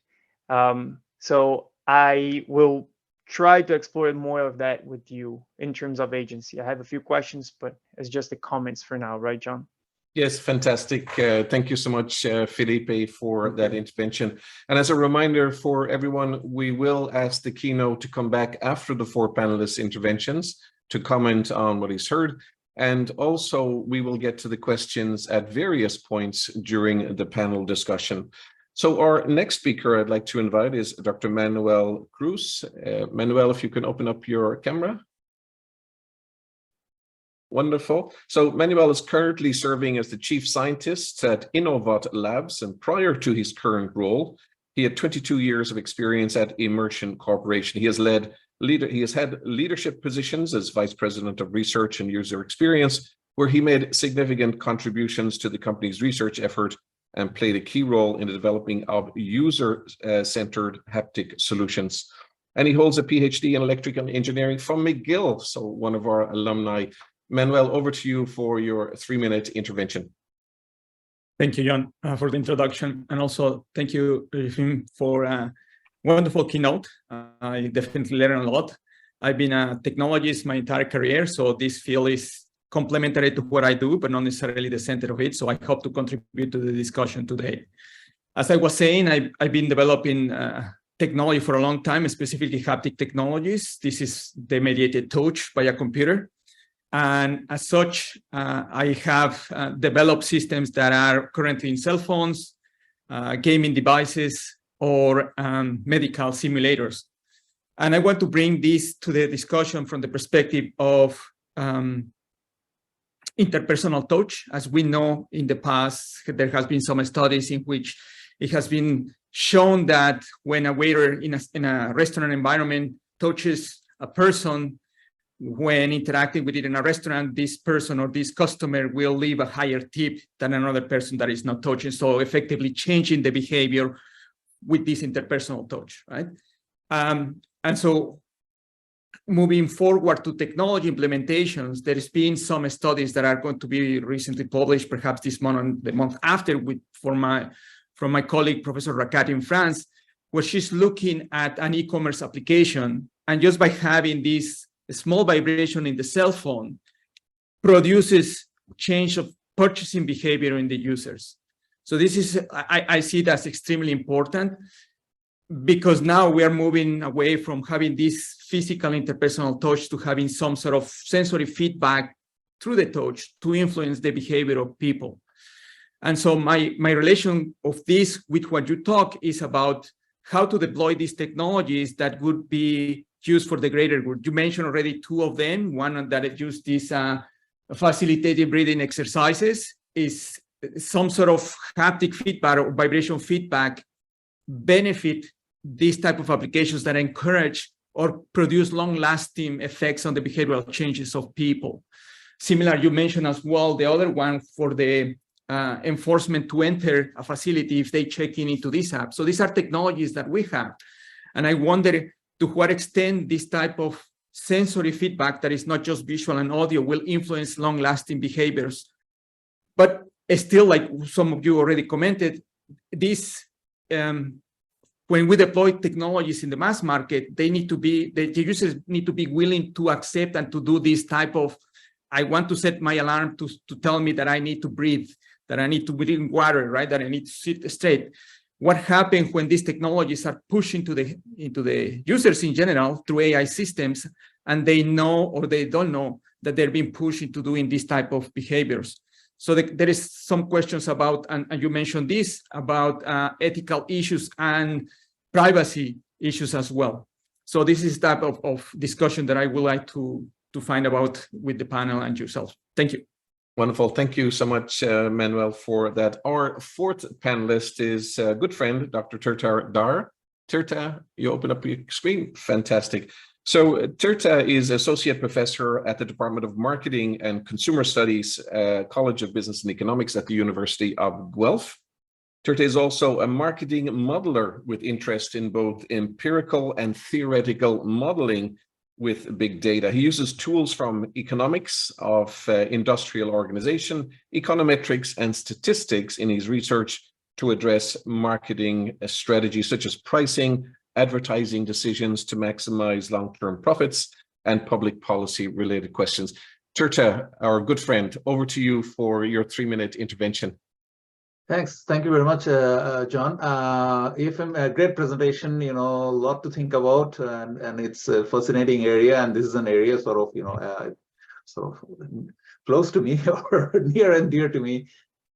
So I will try to explore more of that with you in terms of agency. I have a few questions, but it's just the comments for now, right, John? Yes, fantastic. Thank you so much, Felipe, for that intervention. And as a reminder for everyone, we will ask the keynote to come back after the 4 panelists' interventions to comment on what he's heard. And also, we will get to the questions at various points during the panel discussion. So our next speaker I'd like to invite is Dr. Manuel Cruz. Manuel, if you can open up your camera. Wonderful. So Manuel is currently serving as the chief scientist at Innovat Labs, and prior to his current role, he had 22 years of experience at Immersion Corporation. He has had leadership positions as vice president of research and user experience, where he made significant contributions to the company's research effort and played a key role in the developing of user-centered haptic solutions. And he holds a PhD in electrical engineering from McGill, so one of our alumni. Manuel, over to you for your 3-minute intervention. Thank you, John, for the introduction. And also thank you, Yefim, for a wonderful keynote. I definitely learned a lot. I've been a technologist my entire career, so this field is complementary to what I do, but not necessarily the center of it. So I hope to contribute to the discussion today. As I was saying, I've been developing technology for a long time, specifically haptic technologies. This is the mediated touch by a computer. And as such, I have developed systems that are currently in cell phones, gaming devices, or medical simulators. And I want to bring this to the discussion from the perspective of interpersonal touch. As we know, in the past, there has been some studies in which it has been shown that when a waiter in a restaurant environment touches a person, when interacting with it in a restaurant, this person or this customer will leave a higher tip than another person that is not touching. So effectively changing the behavior with this interpersonal touch, right? And so moving forward to technology implementations, there has been some studies that are going to be recently published, perhaps this month and the month after, from my colleague, Professor Racat in France, where she's looking at an e-commerce application, and just by having this small vibration in the cell phone produces change of purchasing behavior in the users. So this is, I see it as extremely important, because now we are moving away from having this physical interpersonal touch to having some sort of sensory feedback through the touch to influence the behavior of people. And so my relation of this with what you talk is about how to deploy these technologies that would be used for the greater good. You mentioned already two of them. One that used these facilitated breathing exercises is some sort of haptic feedback or vibration feedback benefit these type of applications that encourage or produce long-lasting effects on the behavioral changes of people. Similar, you mentioned as well the other one for the enforcement to enter a facility if they check in into this app. So these are technologies that we have. And I wonder to what extent this type of sensory feedback that is not just visual and audio will influence long-lasting behaviors. But still, like some of you already commented, this when we deploy technologies in the mass market, they need to be, the users need to be willing to accept and to do this type of, I want to set my alarm to tell me that I need to breathe, that I need to drink water, right? That I need to sit straight. What happens when these technologies are pushed into the users in general through AI systems, and they know or they don't know that they're being pushed into doing this type of behaviors? So there is some questions about, and you mentioned this, about ethical issues and privacy issues as well. So this is type of discussion that I would like to find out with the panel and yourself. Thank you. Wonderful. Thank you so much, Manuel, for that. Our fourth panelist is a good friend, Dr. Tirta Dar. Tirta, you open up your screen. Fantastic. So Tirta is Associate Professor at the Department of Marketing and Consumer Studies, College of Business and Economics at the University of Guelph. Tirta is also a marketing modeler with interest in both empirical and theoretical modeling with big data. He uses tools from economics of industrial organization, econometrics, and statistics in his research to address marketing strategies such as pricing, advertising decisions to maximize long-term profits, and public policy related questions. Tirta, our good friend, over to you for your 3-minute intervention. Thanks. Thank you very much, John. EFM, a great presentation, a lot to think about, and it's a fascinating area. And this is an area sort of close to me or near and dear to me.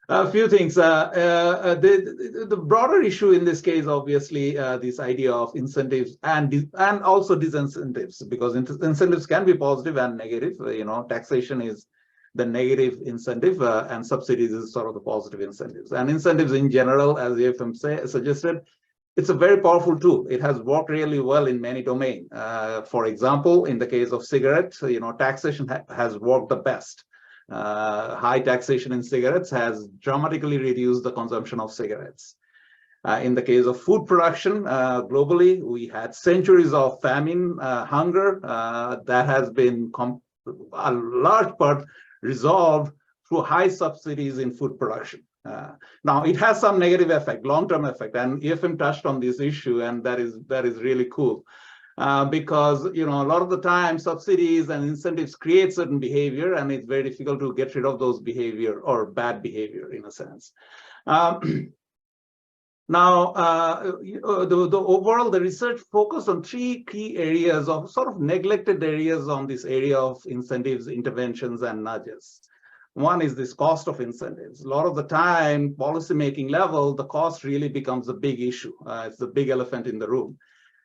A few things. The broader issue in this case, obviously, this idea of incentives and also disincentives, because incentives can be positive and negative. Taxation is the negative incentive, and subsidies is sort of the positive incentives. And incentives in general, as EFM suggested, it's a very powerful tool. It has worked really well in many domains. For example, in the case of cigarettes, taxation has worked the best. High taxation in cigarettes has dramatically reduced the consumption of cigarettes. In the case of food production, globally, we had centuries of famine, hunger, that has been a large part resolved through high subsidies in food production. Now, it has some negative effect, long-term effect, and EFM touched on this issue, and that is really cool. Because a lot of the time subsidies and incentives create certain behavior, and it's very difficult to get rid of those behavior or bad behavior in a sense. Now, the research focused on 3 key areas of sort of neglected areas on this area of incentives, interventions, and nudges. One is this cost of incentives. A lot of the time, policymaking level, the cost really becomes a big issue. It's the big elephant in the room.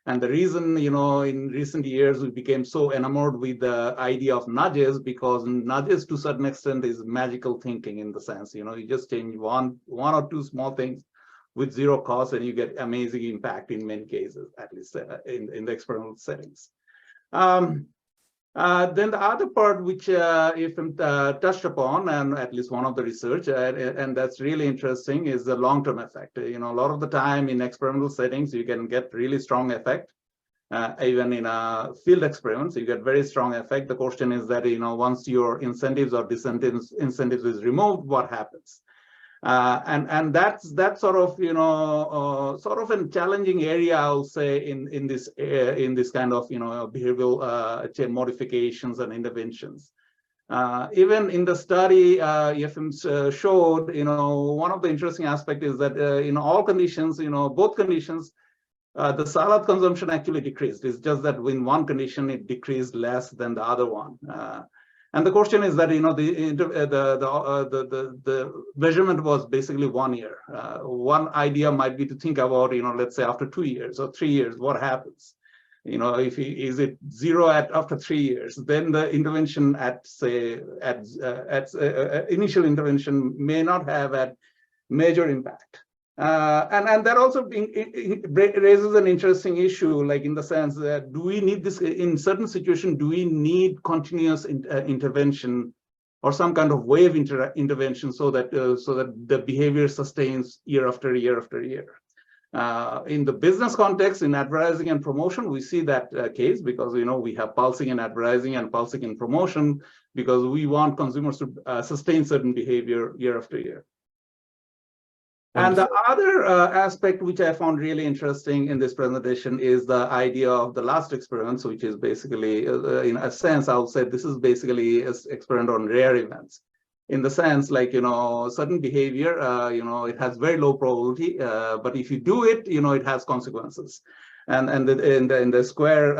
And the reason, in recent years, we became so enamored with the idea of nudges, because nudges to a certain extent is magical thinking in the sense, you just change one or two small things with zero cost, and you get amazing impact in many cases, at least in the experimental settings. Then the other part, which EFM touched upon, and at least one of the research, and that's really interesting, is the long-term effect. A lot of the time in experimental settings, you can get really strong effect. Even in field experiments, you get very strong effect. The question is that, once your incentives or disincentives is removed, what happens? And that's sort of sort of a challenging area, I'll say, in this kind of behavioral chain modifications and interventions. Even in the study, EFM showed, one of the interesting aspects is that in all conditions, both conditions, the salad consumption actually decreased. It's just that in one condition it decreased less than the other one. And the question is that the measurement was basically 1 year. One idea might be to think about let's say after 2 years or 3 years, what happens? If is it zero after 3 years, then the intervention at say initial intervention may not have a major impact. And that also raises an interesting issue, like in the sense that do we need this in certain situations? Do we need continuous intervention or some kind of wave intervention so that the behavior sustains year after year after year? In the business context, in advertising and promotion, we see that case because we have pulsing in advertising and pulsing in promotion because we want consumers to sustain certain behavior year after year. And the other aspect which I found really interesting in this presentation is the idea of the last experiment, which is basically, in a sense, I would say this is basically an experiment on rare events. In the sense, like, certain behavior, it has very low probability, but if you do it, it has consequences. And in the square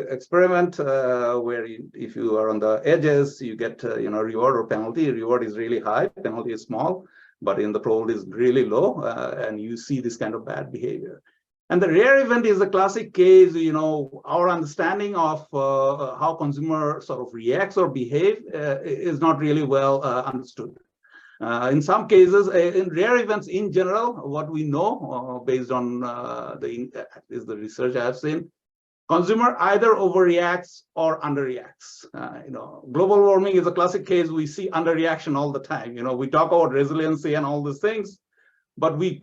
experiment, where if you are on the edges, you get, reward or penalty. Reward is really high, penalty is small, but in the probability is really low, and you see this kind of bad behavior. And the rare event is a classic case, our understanding of how consumer sort of reacts or behave is not really well understood. In some cases, in rare events in general, what we know based on the research I have seen, consumer either overreacts or underreacts. Global warming is a classic case. We see underreaction all the time. We talk about resiliency and all these things, but we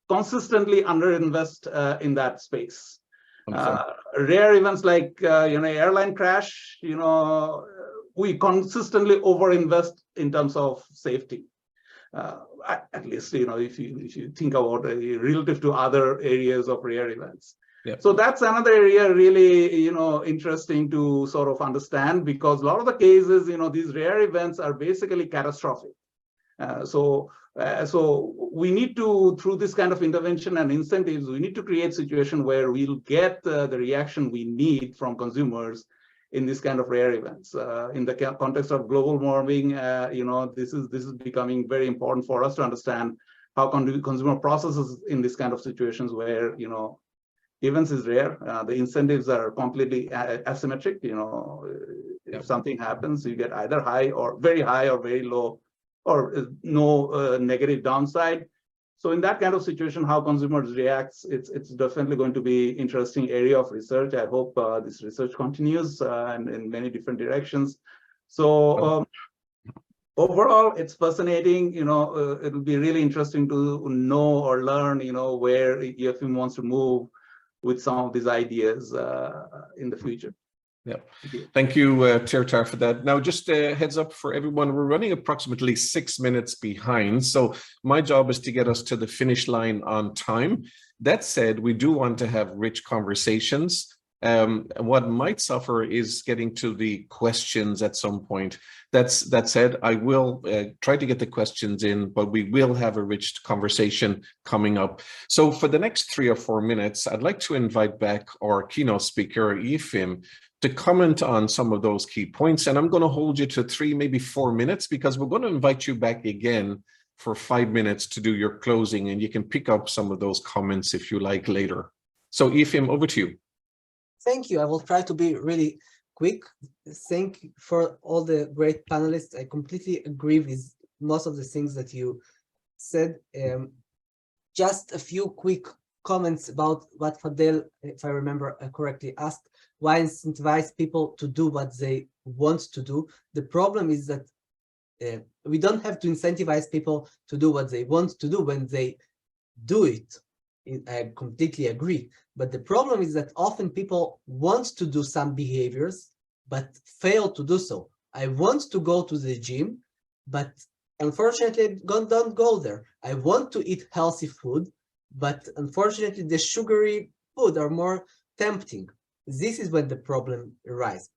consistently underinvest in that space. Rare events like airline crash, we consistently overinvest in terms of safety. At least if you think about relative to other areas of rare events. Yeah. So that's another area really interesting to sort of understand, because a lot of the cases these rare events are basically catastrophic. So we need to, through this kind of intervention and incentives, we need to create a situation where we'll get the reaction we need from consumers in this kind of rare events. In the context of global warming, this is becoming very important for us to understand how consumer processes in this kind of situations where events is rare. The incentives are completely asymmetric. If something happens, you get either high or very low, or no negative downside. So in that kind of situation, how consumers reacts, it's definitely going to be interesting area of research. I hope this research continues and in many different directions. So overall, it's fascinating. It'll be really interesting to know or learn, where EFM wants to move with some of these ideas in the future. Yeah, thank you, Tirtar, for that. Now, just a heads up for everyone, we're running approximately 6 minutes behind. So my job is to get us to the finish line on time. That said, we do want to have rich conversations. What might suffer is getting to the questions at some point. That said, I will try to get the questions in, but we will have a rich conversation coming up. So for the next 3 or 4 minutes, I'd like to invite back our keynote speaker, EFM, to comment on some of those key points. And I'm going to hold you to 3, maybe 4 minutes, because we're going to invite you back again for 5 minutes to do your closing, and you can pick up some of those comments if you like later. So EFM, over to you. Thank you. I will try to be really quick. Thank you for all the great panelists. I completely agree with most of the things that you said. Just a few quick comments about what Fadel, if I remember correctly, asked. Why incentivize people to do what they want to do? The problem is that we don't have to incentivize people to do what they want to do when they do it. I completely agree. But the problem is that often people want to do some behaviors, but fail to do so. I want to go to the gym, but unfortunately, don't go there. I want to eat healthy food, but unfortunately, the sugary food are more tempting. This is when the problem arises.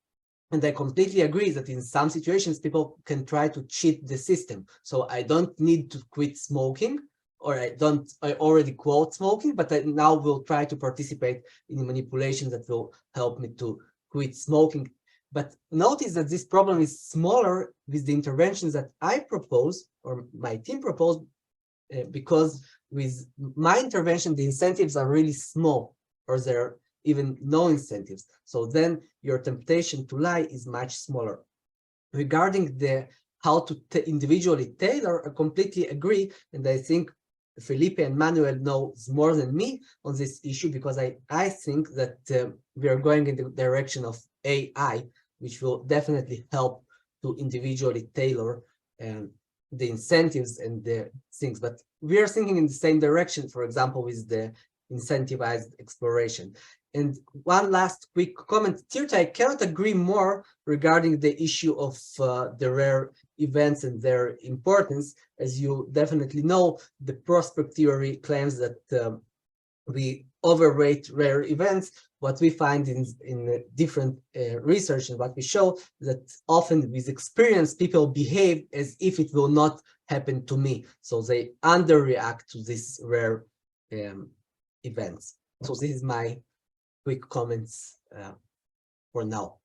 And I completely agree that in some situations, people can try to cheat the system. So I don't need to quit smoking, or I already quit smoking, but I now will try to participate in manipulation that will help me to quit smoking. But notice that this problem is smaller with the interventions that I propose, or my team proposed, because with my intervention, the incentives are really small, or they're even no incentives. So then your temptation to lie is much smaller. Regarding the how to individually tailor, I completely agree. And I think Felipe and Manuel knows more than me on this issue, because I think that we are going in the direction of AI, which will definitely help to individually tailor the incentives and the things. But we are thinking in the same direction, for example, with the incentivized exploration. And one last quick comment, Tirta, I cannot agree more regarding the issue of the rare events and their importance. As you definitely know, the prospect theory claims that we overrate rare events. What we find in different research and what we show that often with experience, people behave as if it will not happen to me. So they underreact to these rare events. So this is my quick comments for now.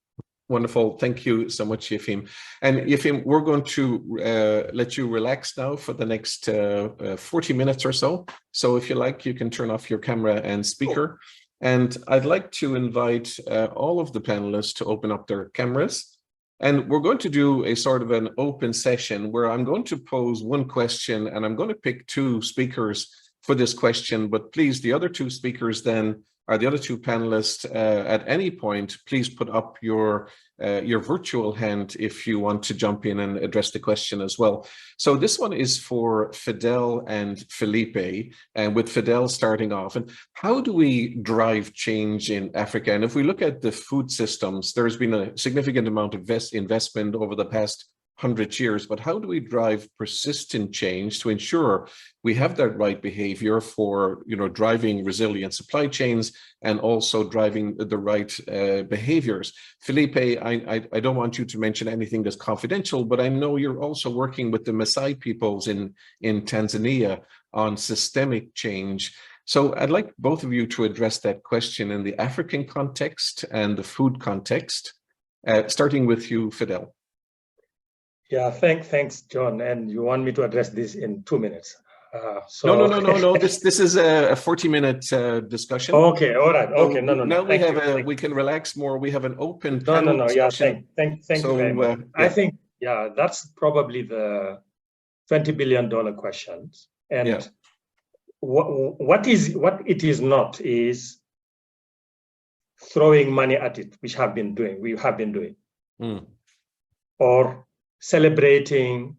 Wonderful. Thank you so much, Yefim. And Yefim, we're going to let you relax now for the next 40 minutes or so. So if you like, you can turn off your camera and speaker. And I'd like to invite all of the panelists to open up their cameras. And we're going to do a sort of an open session where I'm going to pose one question and I'm going to pick two speakers for this question. But please, the other two speakers then, are the other two panelists, at any point, please put up your virtual hand if you want to jump in and address the question as well. So this one is for Fidel and Felipe, and with Fidel starting off. And how do we drive change in Africa? And if we look at the food systems, there's been a significant amount of investment over the past 100 years, but how do we drive persistent change to ensure we have that right behavior for, driving resilient supply chains and also driving the right behaviors? Felipe, I don't want you to mention anything that's confidential, but I know you're also working with the Maasai peoples in Tanzania on systemic change. So I'd like both of you to address that question in the African context and the food context, starting with you, Fidel. Yeah, thanks, John. And you want me to address this in 2 minutes? No. This is a 40-minute discussion. Okay, all right. Okay, so no. Now we can relax more. We have an open panel discussion. Yeah, thank you very much. I think that's probably the $20 billion question. And what it is not is throwing money at it, which we have been doing, or celebrating,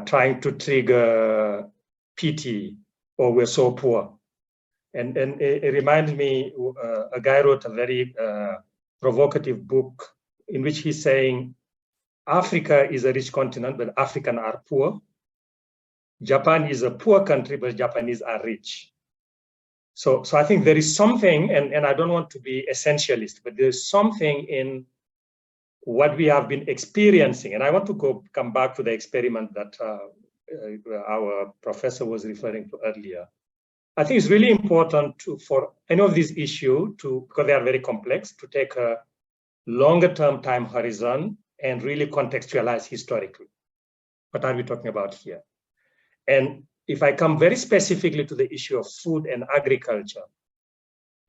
trying to trigger pity, or we're so poor. And it reminds me, a guy wrote a very provocative book in which he's saying, Africa is a rich continent, but Africans are poor. Japan is a poor country, but Japanese are rich. So I think there is something, and I don't want to be essentialist, but there's something in what we have been experiencing. And I want to come back to the experiment that our professor was referring to earlier. I think it's really important for any of these issues, because they are very complex, to take a longer term time horizon and really contextualize historically. What are we talking about here? And if I come very specifically to the issue of food and agriculture,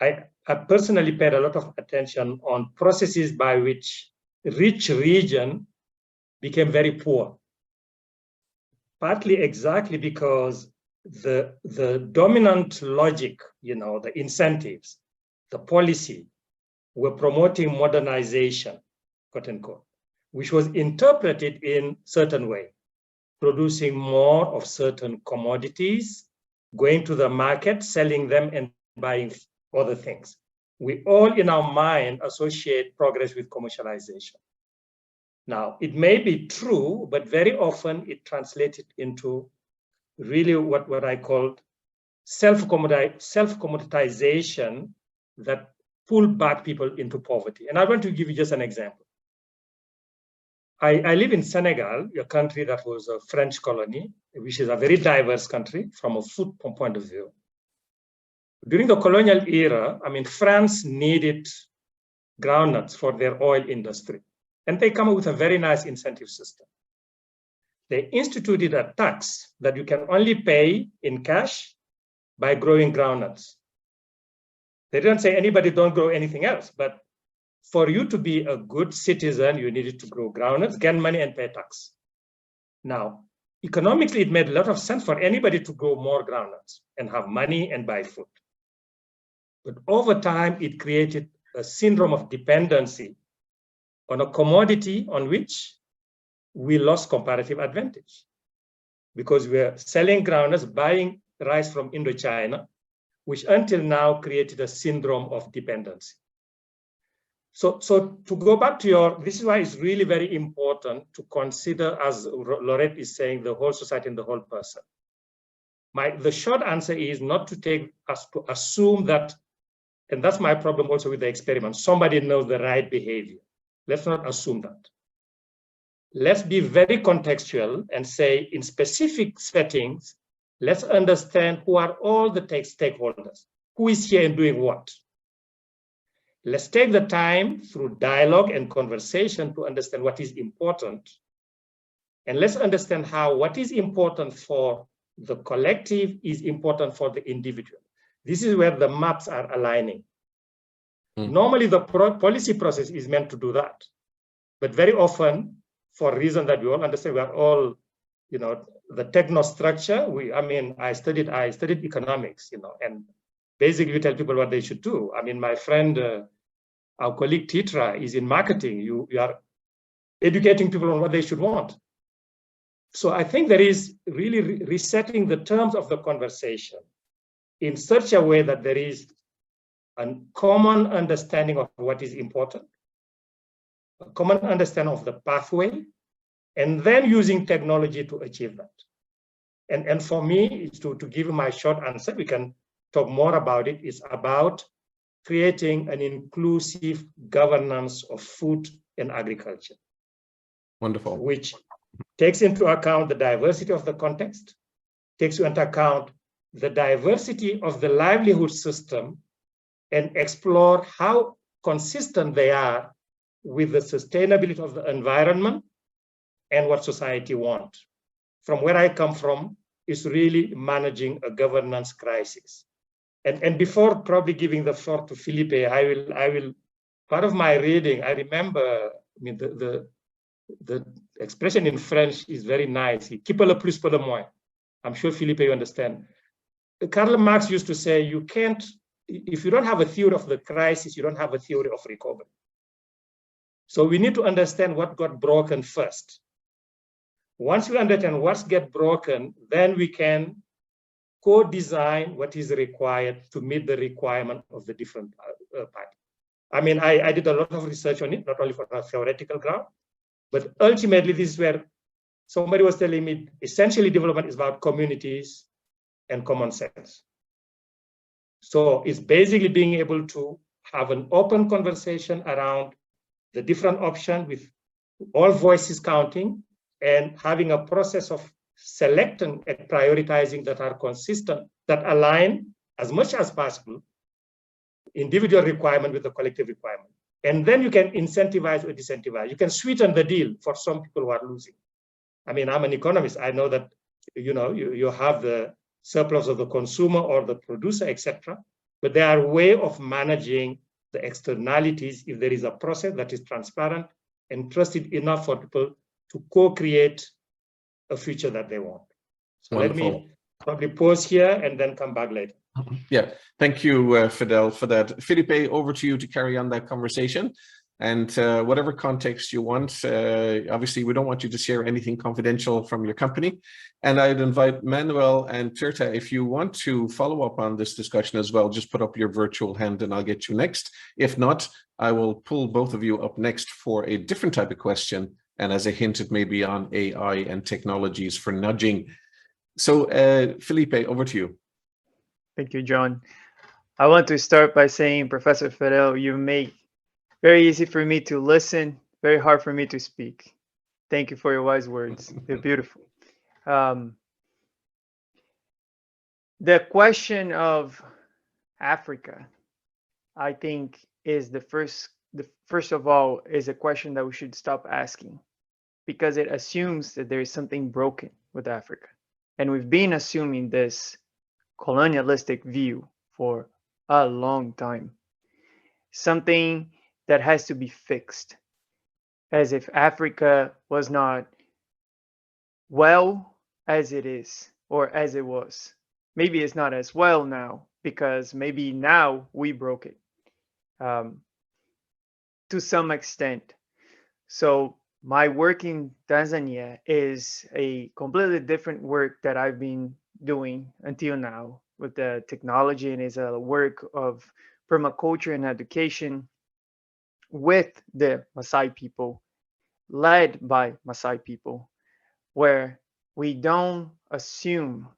I personally paid a lot of attention on processes by which rich region became very poor. Partly exactly because the dominant logic, the incentives, the policy, were promoting modernization, quote unquote, which was interpreted in certain way, producing more of certain commodities, going to the market, selling them and buying other things. We all in our mind associate progress with commercialization. Now, it may be true, but very often it translated into really what I call self-commoditization that pull back people into poverty. And I want to give you just an example. I live in Senegal, a country that was a French colony, which is a very diverse country from a food point of view. During the colonial era, I mean, France needed groundnuts for their oil industry. And they come up with a very nice incentive system. They instituted a tax that you can only pay in cash by growing groundnuts. They didn't say anybody don't grow anything else, but for you to be a good citizen, you needed to grow groundnuts, get money, and pay tax. Now, economically, it made a lot of sense for anybody to grow more groundnuts and have money and buy food. But over time, it created a syndrome of dependency on a commodity on which we lost comparative advantage because we're selling groundnuts, buying rice from Indochina, which until now created a syndrome of dependency. So to go back to this is why it's really very important to consider, as Laurette is saying, the whole society and the whole person. The short answer is not to take us to assume that, and that's my problem also with the experiment, somebody knows the right behavior. Let's not assume that. Let's be very contextual and say in specific settings, let's understand who are all the stakeholders, who is here and doing what. Let's take the time through dialogue and conversation to understand what is important. And let's understand how what is important for the collective is important for the individual. This is where the maps are aligning. Normally, the policy process is meant to do that. But very often, for a reason that we all understand, we are all, the technostructure. I studied economics, and basically you tell people what they should do. I mean, my friend, our colleague Titra is in marketing. You are educating people on what they should want. So I think there is really resetting the terms of the conversation in such a way that there is a common understanding of what is important, a common understanding of the pathway, and then using technology to achieve that. And for me, it's to give you my short answer. We can talk more about it. It's about creating an inclusive governance of food and agriculture. Wonderful. Which takes into account the diversity of the context, takes into account the diversity of the livelihood system, and explore how consistent they are with the sustainability of the environment and what society wants. From where I come from, is really managing a governance crisis. And before probably giving the floor to Felipe, I will part of my reading, I remember, the expression in French is very nice. Qui peut le plus peut le moins. I'm sure Felipe, you understand. Karl Marx used to say, you can't, if you don't have a theory of the crisis, you don't have a theory of recovery. So we need to understand what got broken first. Once we understand what's get broken, then we can co-design what is required to meet the requirement of the different parties. I mean, I did a lot of research on it, not only for a theoretical ground, but ultimately this is where somebody was telling me, essentially development is about communities and common sense. So it's basically being able to have an open conversation around the different options with all voices counting and having a process of selecting and prioritizing that are consistent, that align as much as possible individual requirement with the collective requirement. And then you can incentivize or disincentivize. You can sweeten the deal for some people who are losing. I mean, I'm an economist. I know that, you have the surplus of the consumer or the producer, etc. But there are ways of managing the externalities if there is a process that is transparent and trusted enough for people to co-create a future that they want. So Wonderful. Let me probably pause here and then come back later. Yeah, thank you, Fidel, for that. Felipe, over to you to carry on that conversation. And whatever context you want, obviously we don't want you to share anything confidential from your company. And I'd invite Manuel and Tirta, if you want to follow up on this discussion as well, just put up your virtual hand and I'll get you next. If not, I will pull both of you up next for a different type of question and as a hint, it may be on AI and technologies for nudging. So Felipe, over to you. Thank you, John. I want to start by saying, Professor Fidel, you make very easy for me to listen, very hard for me to speak. Thank you for your wise words. They're beautiful. The question of Africa, I think, is the first of all, is a question that we should stop asking, because it assumes that there is something broken with Africa. And we've been assuming this colonialistic view for a long time. Something that has to be fixed, as if Africa was not well as it is or as it was. Maybe it's not as well now, because maybe now we broke it to some extent. So my work in Tanzania is a completely different work that I've been doing until now with the technology, and is a work of permaculture and education with the Maasai people, led by Maasai people, where we don't assume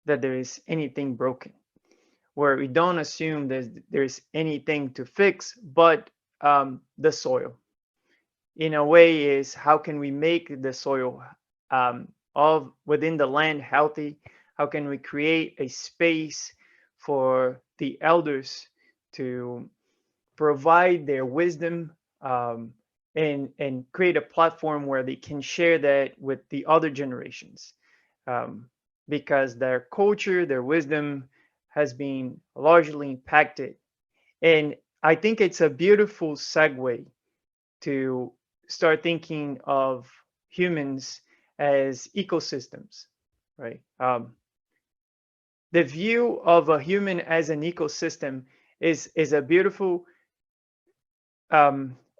that there is anything broken, where we don't assume that there's anything to fix but the soil. In a way, is how can we make the soil of within the land healthy? How can we create a space for the elders to provide their wisdom, and create a platform where they can share that with the other generations, because their culture, their wisdom has been largely impacted. And I think it's a beautiful segue to start thinking of humans as ecosystems, right? The view of a human as an ecosystem is a beautiful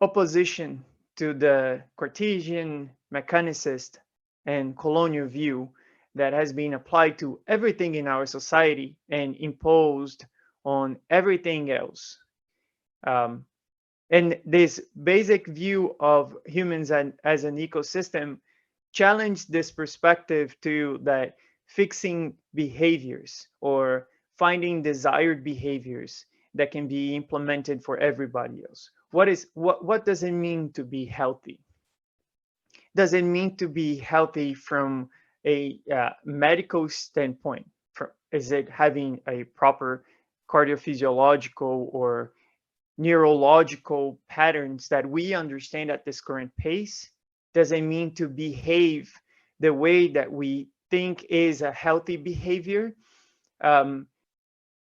opposition to the Cartesian, mechanicist, and colonial view that has been applied to everything in our society and imposed on everything else. And this basic view of humans as an ecosystem challenged this perspective to that fixing behaviors or finding desired behaviors that can be implemented for everybody else. What does it mean to be healthy? Does it mean to be healthy from a medical standpoint? Is it having a proper cardiophysiological or neurological patterns that we understand at this current pace? Does it mean to behave the way that we think is a healthy behavior?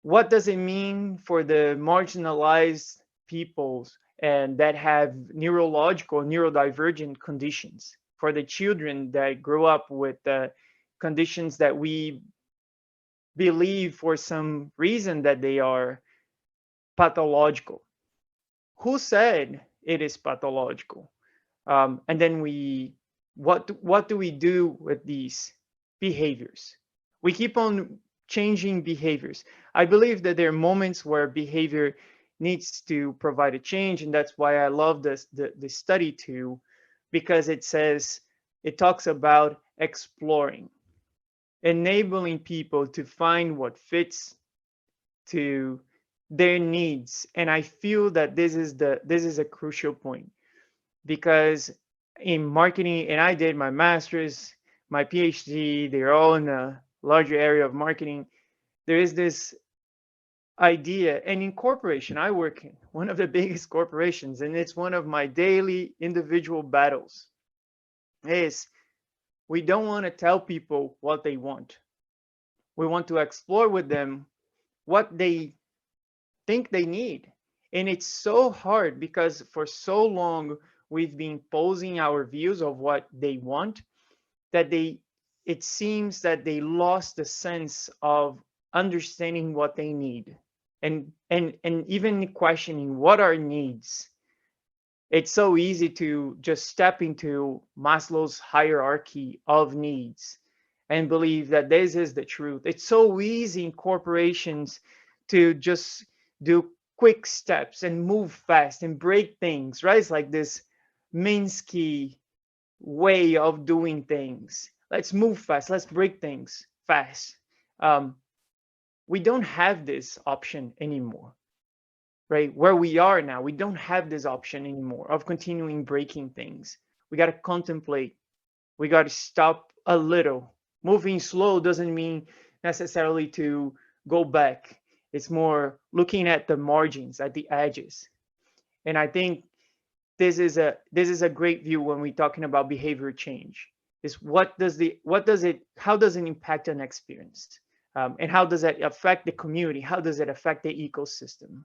What does it mean for the marginalized peoples and that have neurological, neurodivergent conditions? For the children that grow up with the conditions that we believe for some reason that they are pathological. Who said it is pathological? And then what do we do with these behaviors? We keep on changing behaviors. I believe that there are moments where behavior needs to provide a change, and that's why I love the study too, because it talks about exploring, enabling people to find what fits to their needs. And I feel that this is a crucial point, because in marketing, and I did my master's, my PhD, they're all in a larger area of marketing. There is this idea, and in corporation, I work in one of the biggest corporations, and it's one of my daily individual battles, is we don't want to tell people what they want. We want to explore with them what they think they need. And it's so hard because for so long we've been posing our views of what they want that it seems that they lost the sense of understanding what they need, and even questioning what are needs. It's so easy to just step into Maslow's hierarchy of needs and believe that this is the truth. It's so easy in corporations to just do quick steps and move fast and break things, right? It's like this Minsky way of doing things. Let's move fast. Let's break things fast. We don't have this option anymore, right? Where we are now, we don't have this option anymore of continuing breaking things. We got to contemplate. We got to stop a little. Moving slow doesn't mean necessarily to go back. It's more looking at the margins, at the edges. And I think this is a great view when we're talking about behavior change. Is how does it impact an experience, and how does it affect the community? How does it affect the ecosystem?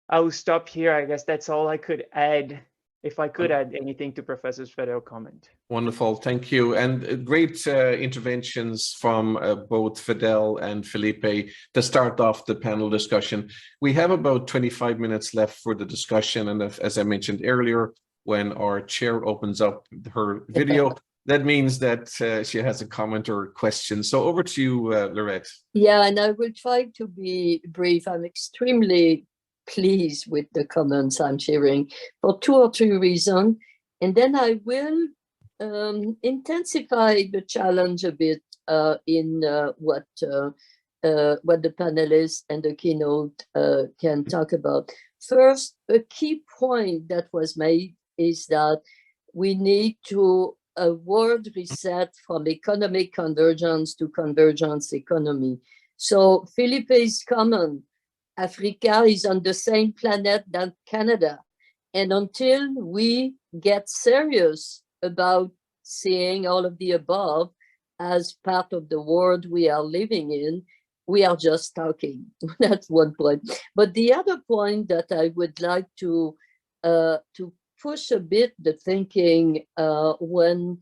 I will stop here. I guess that's all I could add, if I could add anything to Professor Fedel's comment. Wonderful, thank you. And great interventions from both Fidel and Felipe to start off the panel discussion. We have about 25 minutes left for the discussion. And as I mentioned earlier, when our chair opens up her video, that means that she has a comment or a question. So over to you, Lorette. Yeah, and I will try to be brief. I'm extremely pleased with the comments I'm sharing for 2 or 3 reasons. And then I will intensify the challenge a bit in what the panelists and the keynote can talk about. First, a key point that was made is that we need to a world reset from economic convergence to convergence economy. So Felipe's comment, Africa is on the same planet than Canada. And until we get serious about seeing all of the above as part of the world we are living in, we are just talking. That's one point. But the other point that I would like to push a bit the thinking when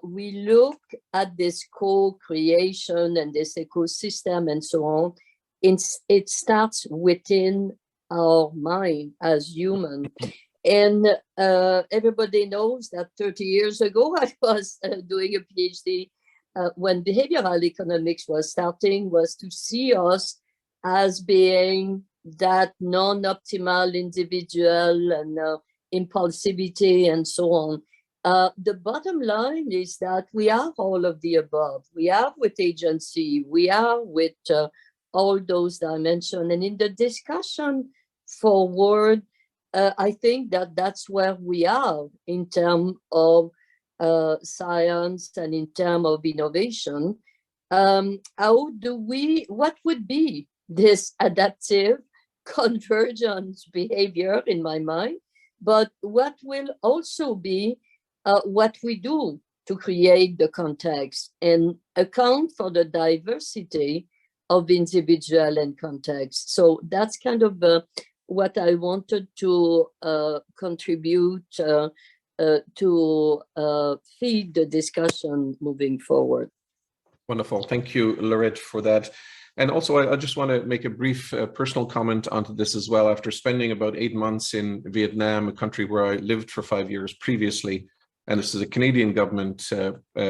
we look at this co-creation and this ecosystem and so on, it starts within our mind as human. And everybody knows that 30 years ago, I was doing a PhD when behavioral economics was starting, was to see us as being that non-optimal individual and impulsivity and so on. The bottom line is that we are all of the above. We are with agency, we are with all those dimensions. And in the discussion forward, I think that that's where we are in terms of science and in terms of innovation. What would be this adaptive convergence behavior in my mind? But what will also be what we do to create the context and account for the diversity of individual and context. So that's kind of what I wanted to contribute to feed the discussion moving forward. Wonderful. Thank you, Lorette, for that. And also, I just want to make a brief personal comment onto this as well. After spending about 8 months in Vietnam, a country where I lived for 5 years previously, and this is a Canadian government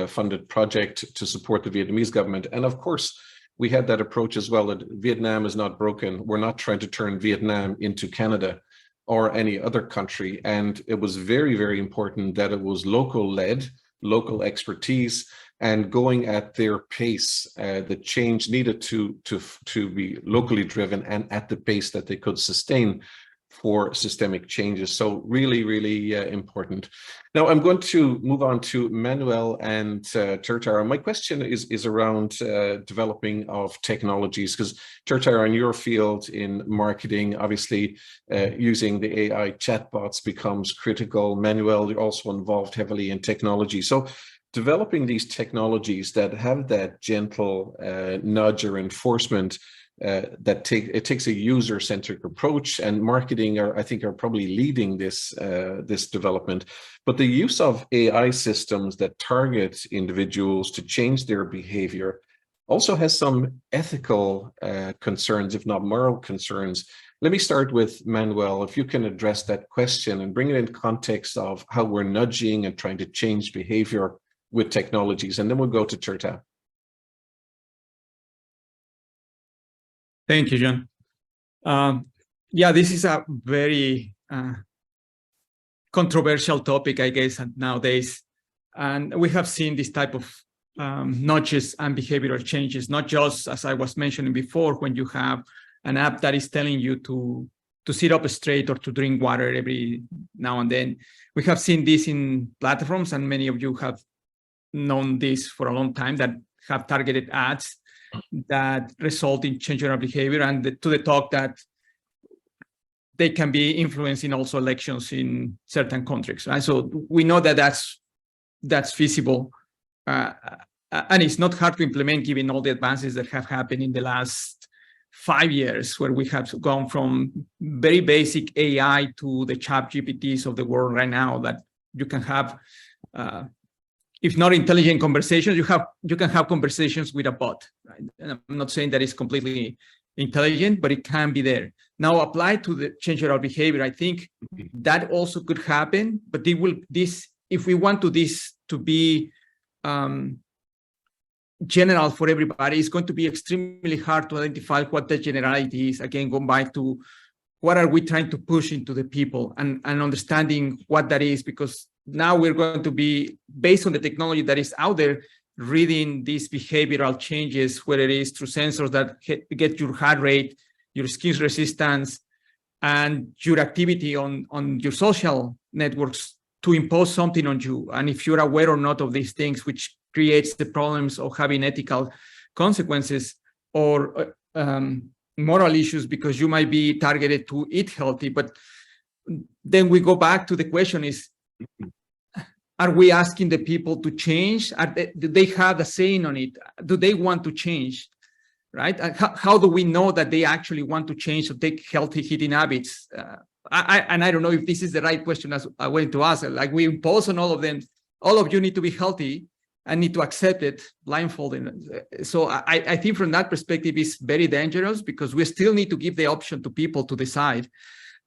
funded project to support the Vietnamese government. And of course, we had that approach as well, that Vietnam is not broken. We're not trying to turn Vietnam into Canada or any other country. And it was very, very important that it was local led, local expertise, and going at their pace. The change needed to be locally driven and at the pace that they could sustain for systemic changes. So really, really important. Now I'm going to move on to Manuel and Tertara. My question is around developing of technologies, because Tertara, in your field in marketing, obviously using the AI chatbots becomes critical. Manuel, you're also involved heavily in technology. So developing these technologies that have that gentle nudge or enforcement, it takes a user-centric approach, and marketing I think are probably leading this this development. But the use of AI systems that target individuals to change their behavior also has some ethical concerns, if not moral concerns. Let me start with Manuel. If you can address that question and bring it in context of how we're nudging and trying to change behavior with technologies, and then we'll go to Terta. Thank you, John. Yeah, this is a very controversial topic, I guess, nowadays. And we have seen this type of nudges and behavioral changes, not just, as I was mentioning before, when you have an app that is telling you to sit up straight or to drink water every now and then. We have seen this in platforms, and many of you have known this for a long time, that have targeted ads that result in changing our behavior, and to the talk that they can be influencing also elections in certain countries. Right? So we know that that's feasible, and it's not hard to implement given all the advances that have happened in the last 5 years, where we have gone from very basic AI to the chat GPTs of the world right now, that you can have, if not intelligent conversations, you can have conversations with a bot. Right? And I'm not saying that it's completely intelligent, but it can be there. Now, applied to the change our behavior, I think that also could happen, but if we want this to be general for everybody, it's going to be extremely hard to identify what the generality is. Again, going back to what are we trying to push into the people, and understanding what that is, because now we're going to be, based on the technology that is out there, reading these behavioral changes, whether it is through sensors that get your heart rate, your skin resistance, and your activity on your social networks to impose something on you. And if you're aware or not of these things, which creates the problems of having ethical consequences or moral issues, because you might be targeted to eat healthy. But then we go back to the question is, are we asking the people to change? Do they have a saying on it? Do they want to change, right? How do we know that they actually want to change or take healthy eating habits? I don't know if this is the right question as I went to ask. Like, we impose on all of them, all of you need to be healthy and need to accept it blindfolded. So I think from that perspective, it's very dangerous, because we still need to give the option to people to decide.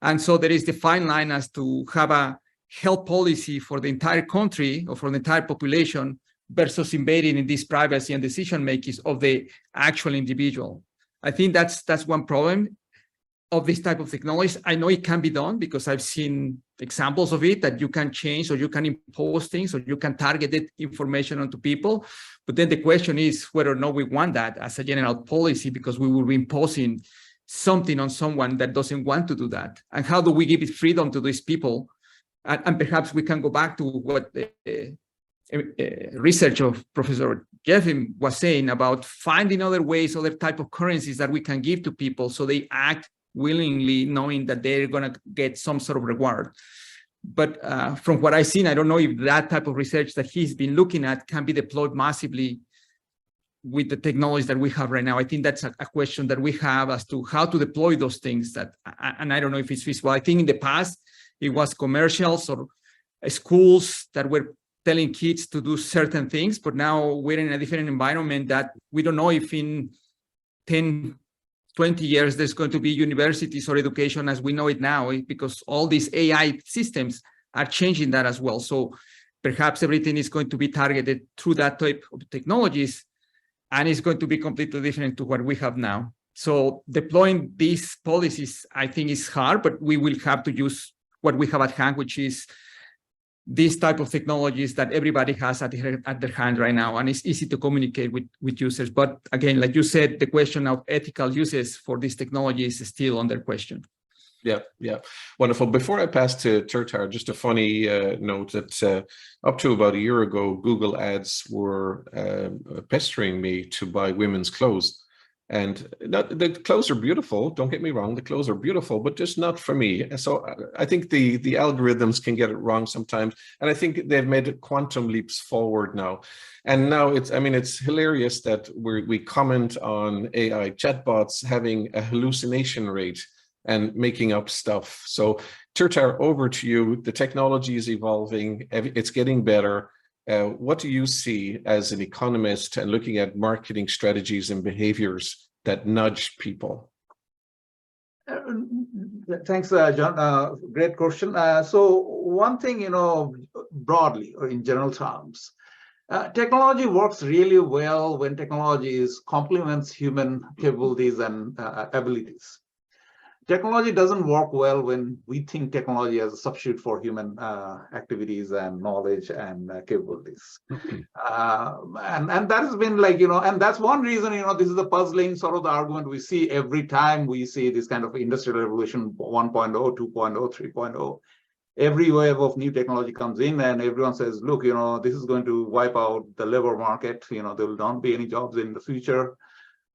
And so there is the fine line as to have a health policy for the entire country or for the entire population versus invading in this privacy and decision making of the actual individual. I think that's one problem of this type of technologies. I know it can be done because I've seen examples of it, that you can change or you can impose things or you can target information onto people. But then the question is whether or not we want that as a general policy, because we will be imposing something on someone that doesn't want to do that. And how do we give it freedom to these people? And perhaps we can go back to what the research of Professor Jeffin was saying about finding other ways, other type of currencies that we can give to people so they act willingly, knowing that they're going to get some sort of reward. But from what I've seen, I don't know if that type of research that he's been looking at can be deployed massively with the technologies that we have right now. I think that's a question that we have as to how to deploy those things, and I don't know if it's feasible. I think in the past, it was commercials or schools that were telling kids to do certain things, but now we're in a different environment that we don't know if in 10, 20 years, there's going to be universities or education as we know it now, because all these AI systems are changing that as well. So perhaps everything is going to be targeted through that type of technologies, and it's going to be completely different to what we have now. So deploying these policies, I think, is hard, but we will have to use what we have at hand, which is these type of technologies that everybody has at their hand right now, and it's easy to communicate with users. But again, like you said, the question of ethical uses for these technologies is still under question. Yeah, wonderful. Before I pass to Turtar, just a funny note that up to about a year ago, Google Ads were pestering me to buy women's clothes. And the clothes are beautiful, don't get me wrong, the clothes are beautiful, but just not for me. So I think the algorithms can get it wrong sometimes. And I think they've made quantum leaps forward now. And now it's hilarious that we comment on AI chatbots having a hallucination rate and making up stuff. So Turtar, over to you. The technology is evolving, it's getting better. What do you see as an economist and looking at marketing strategies and behaviors that nudge people? Thanks, John. Great question. So one thing, broadly or in general terms, technology works really well when technology complements human capabilities and abilities. technology doesn't work well when we think technology as a substitute for human activities and knowledge and capabilities. And that has been like, and that's one reason, this is the puzzling sort of the argument we see every time we see this kind of industrial revolution 1.0, 2.0, 3.0. Every wave of new technology comes in and everyone says, look, this is going to wipe out the labor market. There will not be any jobs in the future.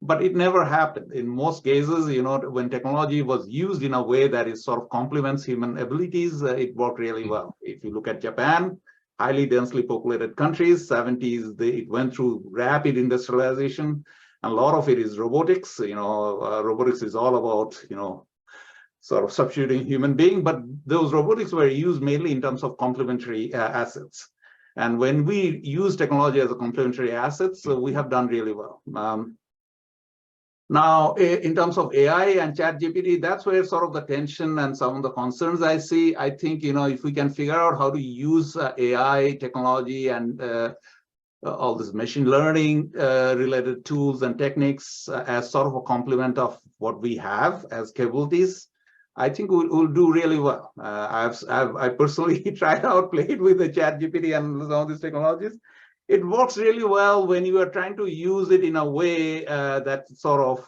But it never happened. In most cases, when technology was used in a way that is sort of complements human abilities, it worked really well. If you look at Japan, highly densely populated countries, 70s, it went through rapid industrialization. And a lot of it is robotics. Robotics is all about, sort of substituting human being, but those robotics were used mainly in terms of complementary assets. And when we use technology as a complementary asset, so we have done really well. Now, in terms of AI and ChatGPT, that's where sort of the tension and some of the concerns I see. I think, if we can figure out how to use AI technology and all this machine learning related tools and techniques as sort of a complement of what we have as capabilities, I think we'll do really well. I personally tried out, played with the ChatGPT and some of these technologies. It works really well when you are trying to use it in a way that sort of,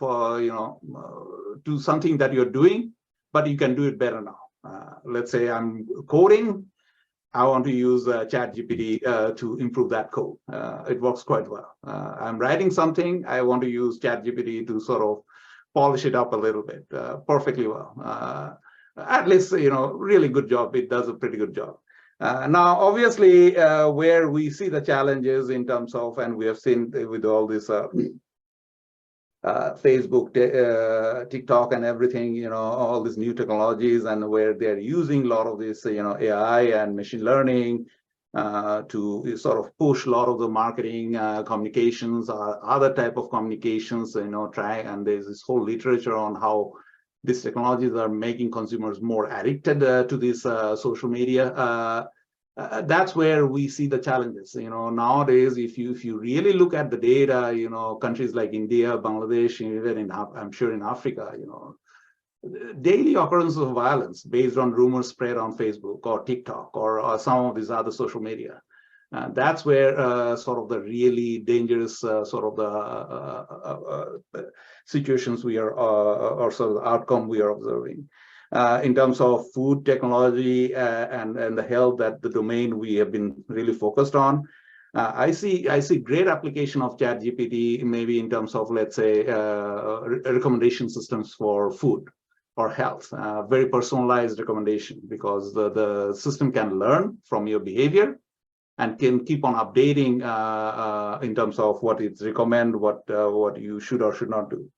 do something that you're doing, but you can do it better now. Let's say I'm coding. I want to use ChatGPT to improve that code. It works quite well. I'm writing something. I want to use ChatGPT to sort of polish it up a little bit, perfectly well. At least, really good job. It does a pretty good job. Now, obviously, where we see the challenges in terms of, and we have seen with all this Facebook, TikTok, and everything, all these new technologies, and where they're using a lot of this, AI and machine learning to sort of push a lot of the marketing communications or other type of communications, and there's this whole literature on how these technologies are making consumers more addicted to this social media. That's where we see the challenges. Nowadays, if you really look at the data, countries like India, Bangladesh, even I'm sure in Africa, daily occurrence of violence based on rumors spread on Facebook or TikTok or some of these other social media. That's where sort of the really dangerous sort of the situations we are, or sort of the outcome we are observing. In terms of food technology and the health, that the domain we have been really focused on. I see great application of ChatGPT, maybe in terms of, let's say, recommendation systems for food or health, very personalized recommendation, because the system can learn from your behavior and can keep on updating in terms of what it's recommend, what you should or should not do.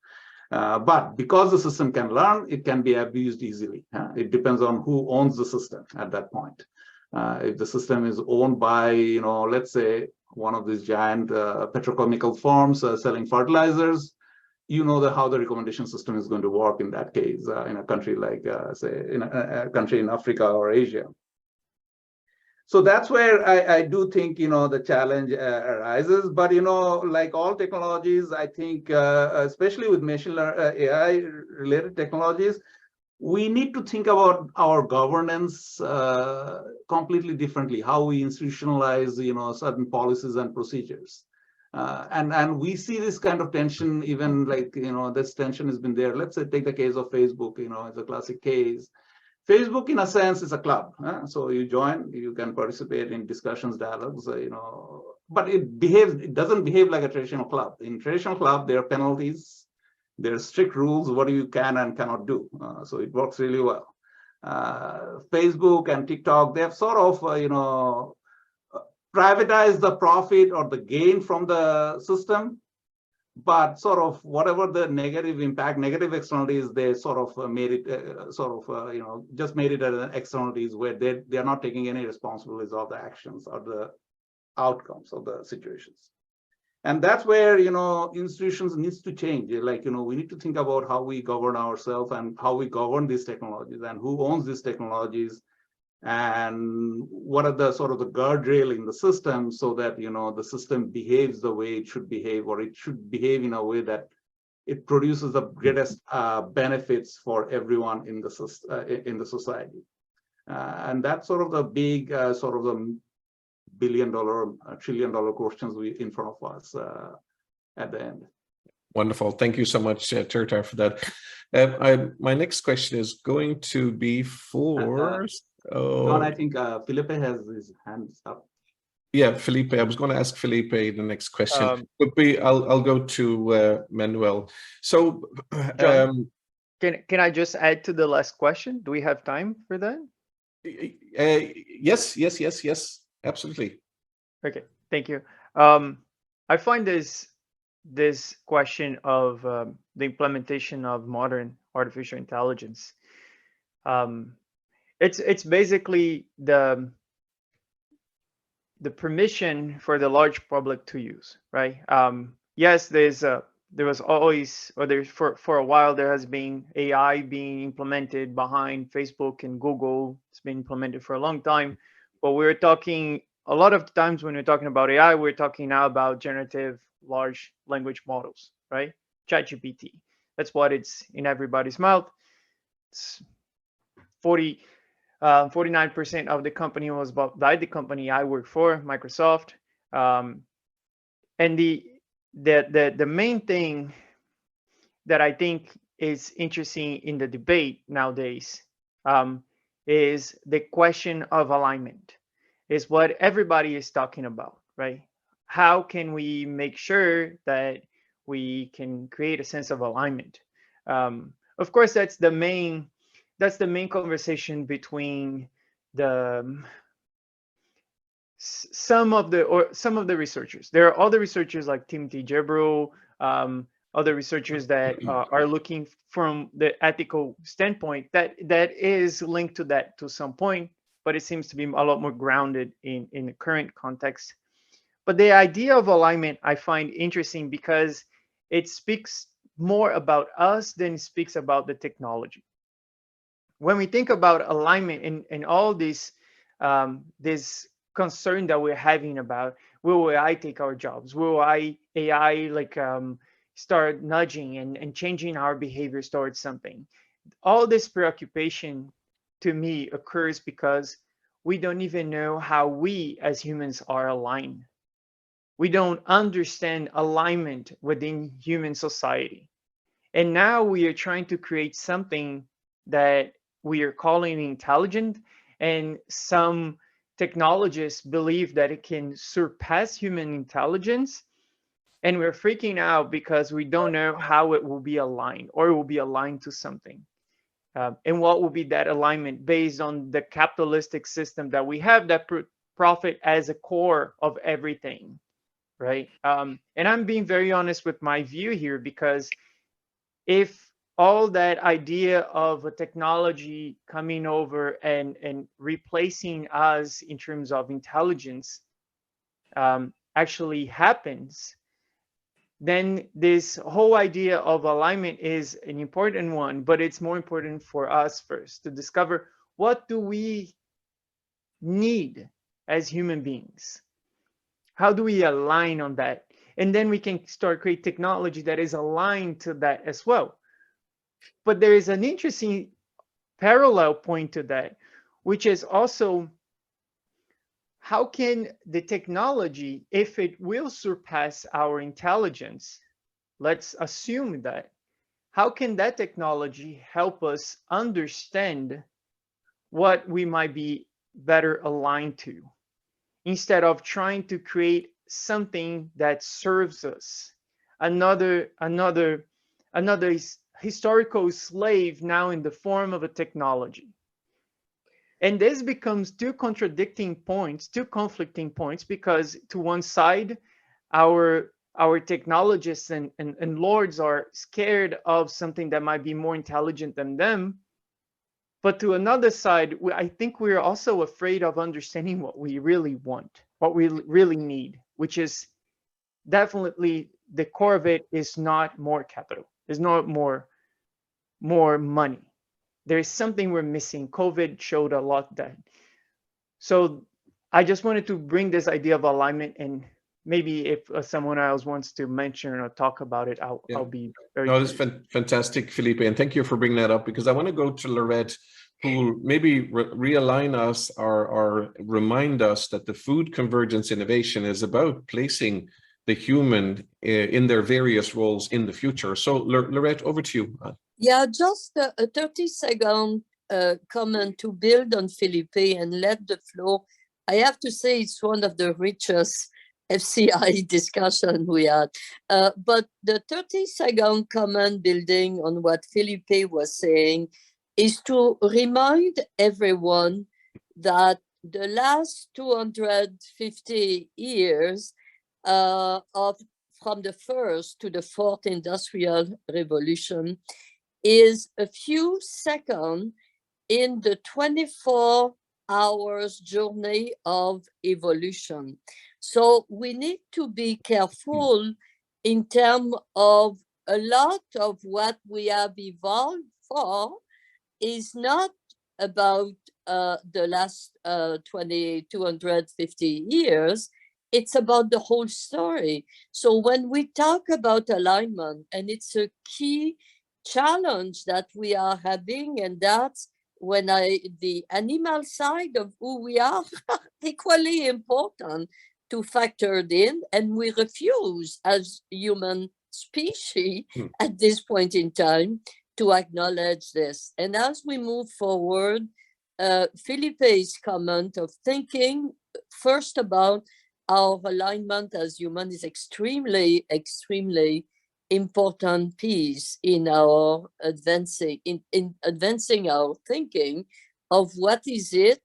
But because the system can learn, it can be abused easily. It depends on who owns the system at that point. If the system is owned by, let's say, one of these giant petrochemical firms selling fertilizers, how the recommendation system is going to work in that case in a country like, say, in a country in Africa or Asia. So that's where I do think, the challenge arises. But, like all technologies, I think, especially with machine learning, AI-related technologies, we need to think about our governance completely differently, how we institutionalize, certain policies and procedures. And we see this kind of tension, even like, this tension has been there. Let's say, take the case of Facebook, it's a classic case. Facebook, in a sense, is a club. So you join, you can participate in discussions, dialogues, but it doesn't behave like a traditional club. In traditional club, there are penalties, there are strict rules, what you can and cannot do. So it works really well. Facebook and TikTok, they have sort of, privatized the profit or the gain from the system, but sort of whatever the negative impact, negative externalities, they sort of made it just made it as externalities where they are not taking any responsibilities of the actions or the outcomes of the situations. And that's where, institutions needs to change. Like, we need to think about how we govern ourselves and how we govern these technologies and who owns these technologies and what are the sort of the guardrail in the system so that, the system behaves the way it should behave, or it should behave in a way that it produces the greatest benefits for everyone in the society. And that's sort of the big sort of the billion-dollar, trillion-dollar questions in front of us at the end. Wonderful. Thank you so much, Tirtar, for that. My next question is going to be for... John, I think Felipe has his hands up. Yeah, Felipe. I was going to ask Felipe the next question. I'll go to Manuel. So, John, can I just add to the last question? Do we have time for that? Yes, absolutely. Okay, thank you. I find this question of the implementation of modern artificial intelligence. It's basically the permission for the large public to use, right? Yes, there was always, or there's for a while, there has been AI being implemented behind Facebook and Google. It's been implemented for a long time, but we're talking a lot of times when we're talking about AI, we're talking now about generative large language models, right? ChatGPT. That's what it's in everybody's mouth. It's 49% of the company was bought by the company I work for, Microsoft. And the main thing that I think is interesting in the debate nowadays is the question of alignment, is what everybody is talking about, right? How can we make sure that we can create a sense of alignment? Of course, that's the main conversation between some of the researchers. There are other researchers like Timothy Jebril, other researchers that are looking from the ethical standpoint that is linked to that to some point, but it seems to be a lot more grounded in the current context. But the idea of alignment I find interesting because it speaks more about us than it speaks about the technology. When we think about alignment and all this concern that we're having about will AI take our jobs, will AI start nudging and changing our behaviors towards something, all this preoccupation to me occurs because we don't even know how we as humans are aligned. We don't understand alignment within human society, and now we are trying to create something that we are calling intelligent, and some technologists believe that it can surpass human intelligence, and we're freaking out because we don't know how it will be aligned, or it will be aligned to something. And what will be that alignment based on the capitalistic system that we have that profit as a core of everything, right? And I'm being very honest with my view here, because if all that idea of a technology coming over and replacing us in terms of intelligence actually happens, then this whole idea of alignment is an important one, but it's more important for us first to discover what do we need as human beings? How do we align on that? And then we can start create technology that is aligned to that as well. But there is an interesting parallel point to that, which is also how can the technology, if it will surpass our intelligence, let's assume that, how can that technology help us understand what we might be better aligned to, instead of trying to create something that serves us, another historical slave now in the form of a technology. And this becomes two conflicting points, because to one side, our technologists and lords are scared of something that might be more intelligent than them. But to another side, I think we're also afraid of understanding what we really want, what we really need, which is definitely the core of it is not more capital, is not more money. There is something we're missing. COVID showed a lot that. So I just wanted to bring this idea of alignment and maybe if someone else wants to mention or talk about it, I'll be very. No, this is fantastic, Felipe, and thank you for bringing that up, because I want to go to Lorette, who will maybe realign us or remind us that the food convergence innovation is about placing the human in their various roles in the future. So Lorette, over to you. Yeah, just a 30-second comment to build on Felipe and let the flow. I have to say it's one of the richest FCI discussion we had. But the 30-second comment building on what Felipe was saying is to remind everyone that the last 250 years from the first to the fourth industrial revolution is a few seconds in the 24 hours journey of evolution. So we need to be careful in terms of a lot of what we have evolved for is not about the last 250 years. It's about the whole story. So when we talk about alignment, and it's a key challenge that we are having, and that's when the animal side of who we are equally important to factor in, and we refuse as human species at this point in time to acknowledge this. And as we move forward, Felipe's comment of thinking first about our alignment as human is extremely, extremely important piece in our advancing, in advancing our thinking of what is it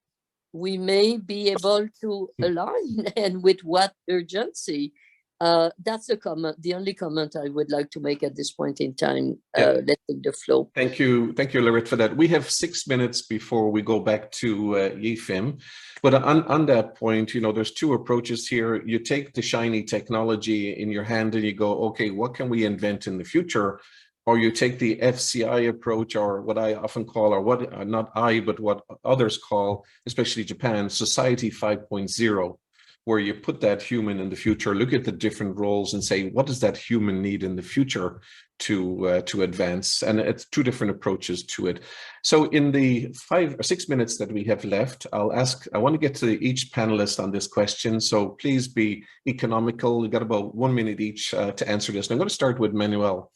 we may be able to align and with what urgency. That's the comment, the only comment I would like to make at this point in time. Letting the flow. Thank you, Lorette, for that. We have 6 minutes before we go back to Yifim. But on that point, you know, there's two approaches here. You take the shiny technology in your hand and you go, okay, what can we invent in the future? Or you take the FCI approach, or what I often call, or what not I, but what others call, especially Japan, Society 5.0. where you put that human in the future, look at the different roles and say, what does that human need in the future to advance? And it's two different approaches to it. So in the 5 or 6 minutes that we have left, I want to get to each panelist on this question. So please be economical. We've got about 1 minute each to answer this. And I'm going to start with Manuel.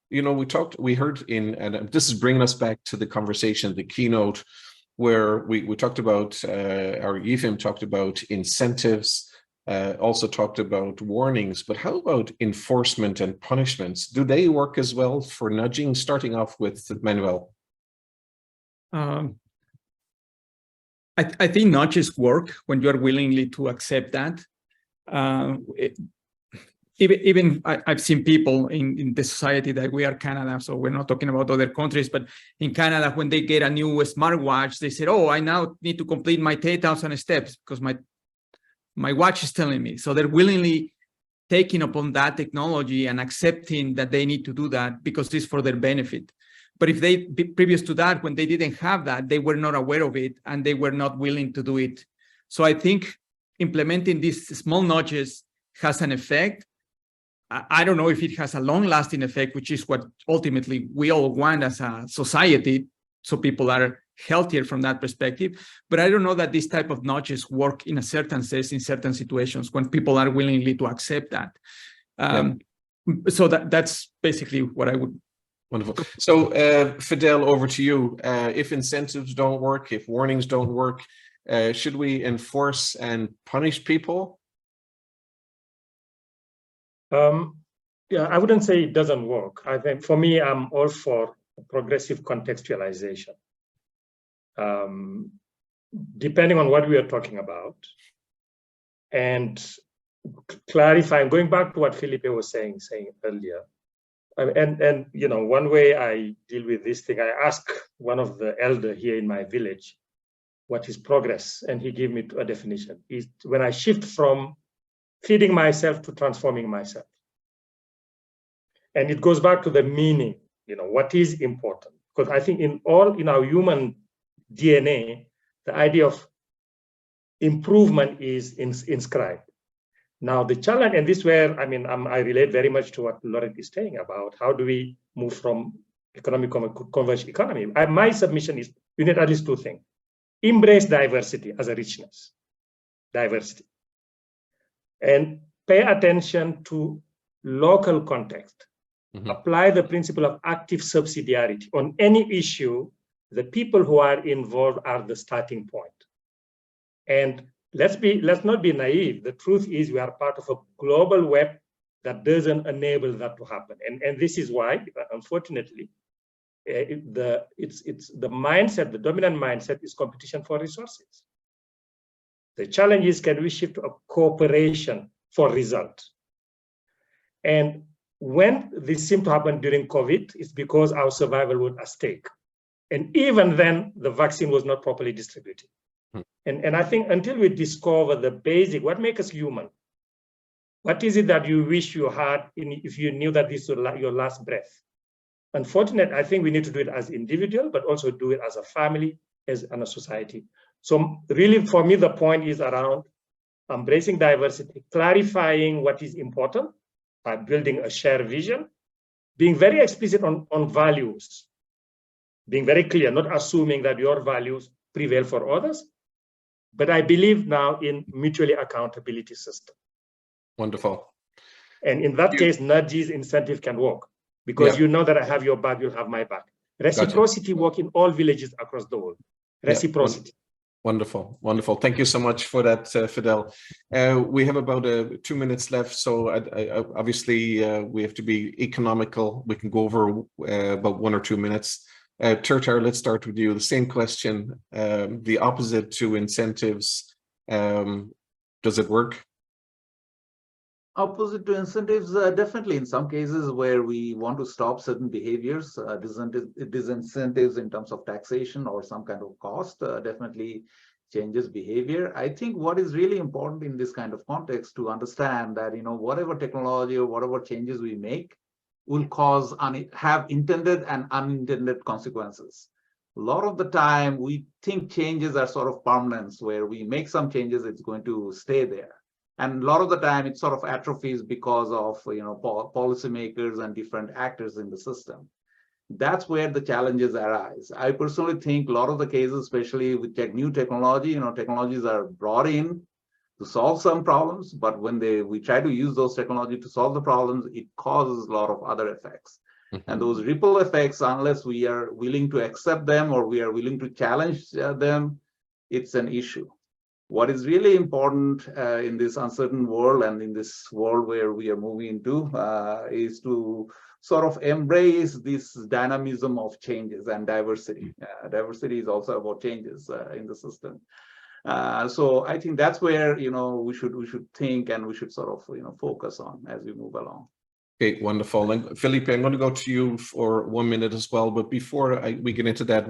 You know, we heard and this is bringing us back to the conversation, the keynote, where we talked about, our Yifim talked about incentives, also talked about warnings, but how about enforcement and punishments? Do they work as well for nudging? Starting off with Manuel. I think nudges work when you are willingly to accept that. Even I've seen people in the society that we are Canada, so we're not talking about other countries, but in Canada, when they get a new smartwatch, they said, oh, I now need to complete my 10,000 steps because my watch is telling me. So they're willingly taking upon that technology and accepting that they need to do that because it's for their benefit. But if they, previous to that, when they didn't have that, they were not aware of it and they were not willing to do it. So I think implementing these small nudges has an effect. I don't know if it has a long-lasting effect, which is what ultimately we all want as a society, so people are healthier from that perspective. But I don't know that this type of nudges work in a certain sense in certain situations when people are willingly to accept that. So that's basically what I would. Wonderful. So Fidel, over to you. If incentives don't work, if warnings don't work, should we enforce and punish people? Yeah, I wouldn't say it doesn't work. I think for me, I'm all for progressive contextualization. Depending on what we are talking about, and clarifying, going back to what Felipe was saying earlier, and you know, one way I deal with this thing, I ask one of the elder here in my village, what is progress? And he gave me a definition. Is when I shift from feeding myself to transforming myself. And it goes back to the meaning, you know, what is important? Because I think in our human DNA, the idea of improvement is inscribed. Now the challenge, and this is where, I mean, I relate very much to what Laurent is saying about how do we move from economic converged economy. My submission is you need at least two things. Embrace diversity as a richness, diversity. And pay attention to local context. Apply the principle of active subsidiarity. On any issue, the people who are involved are the starting point. And let's not be naive. The truth is we are part of a global web that doesn't enable that to happen. And this is why, unfortunately, the mindset, the dominant mindset is competition for resources. The challenge is, can we shift to a cooperation for results? And when this seemed to happen during COVID, it's because our survival was at stake. And even then, the vaccine was not properly distributed. And I think until we discover the basic, what makes us human, what is it that you wish you had if you knew that this was your last breath? Unfortunately, I think we need to do it as individual, but also do it as a family, as a society. So really, for me, the point is around embracing diversity, clarifying what is important by building a shared vision, being very explicit on values, being very clear, not assuming that your values prevail for others. But I believe now in mutually accountability system. Wonderful. And in that case, nudges, incentive can work because you know that I have your back, you'll have my back. Reciprocity work in all villages across the world. Reciprocity. Wonderful, wonderful. Thank you so much for that, Fidel. We have about 2 minutes left, so obviously we have to be economical. We can go over about 1 or 2 minutes. Turtar, let's start with you. The same question, the opposite to incentives. Does it work? Opposite to incentives, definitely in some cases where we want to stop certain behaviors, disincentives in terms of taxation or some kind of cost, definitely changes behavior. I think what is really important in this kind of context to understand that, you know, whatever technology or whatever changes we make will have intended and unintended consequences. A lot of the time we think changes are sort of permanent, where we make some changes, it's going to stay there. And a lot of the time it sort of atrophies because of, you know, policymakers and different actors in the system. That's where the challenges arise. I personally think a lot of the cases, especially with new technology, you know, technologies are brought in to solve some problems, but when we try to use those technology to solve the problems, it causes a lot of other effects. And those ripple effects, unless we are willing to accept them or we are willing to challenge them, it's an issue. What is really important in this uncertain world and in this world where we are moving into is to sort of embrace this dynamism of changes and diversity. Diversity is also about changes in the system. So I think that's where, you know, we should think and we should sort of, you know, focus on as we move along. Okay, wonderful. And Felipe, I'm going to go to you for 1 minute as well. But before we get into that,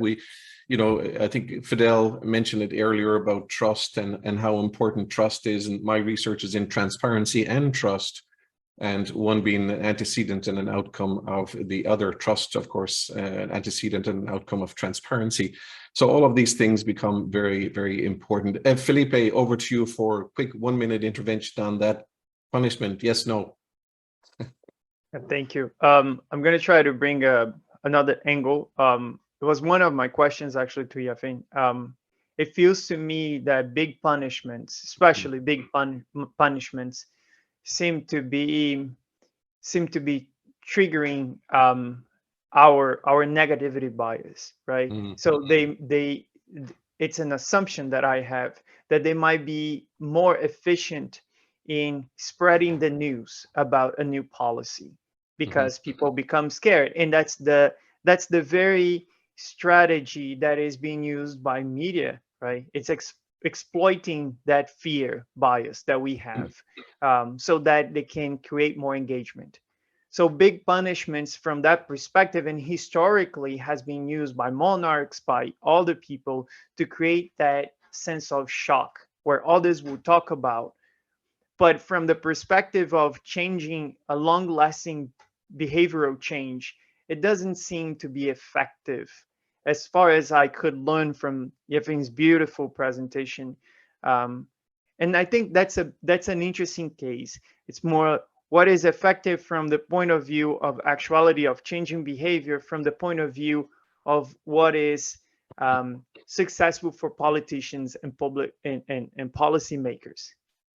you know, I think Fidel mentioned it earlier about trust and how important trust is. And my research is in transparency and trust, and one being an antecedent and an outcome of the other. Trust, of course, an antecedent and an outcome of transparency. So all of these things become very, very important. Felipe, over to you for a quick 1 minute intervention on that. Punishment, yes, no. Thank you. I'm going to try to bring another angle. It was one of my questions actually to Yafin. It feels to me that big punishments, especially big punishments, seem to be triggering our negativity bias, right? So it's an assumption that I have that they might be more efficient in spreading the news about a new policy because people become scared, and that's the very strategy that is being used by media, right? It's exploiting that fear bias that we have so that they can create more engagement. So big punishments from that perspective, and historically has been used by monarchs, by other people, to create that sense of shock where others will talk about. But from the perspective of changing a long-lasting behavioral change, it doesn't seem to be effective as far as I could learn from Yefin's beautiful presentation. And And I think that's an interesting case. It's more what is effective from the point of view of actuality of changing behavior, from the point of view of what is successful for politicians and public and policymakers.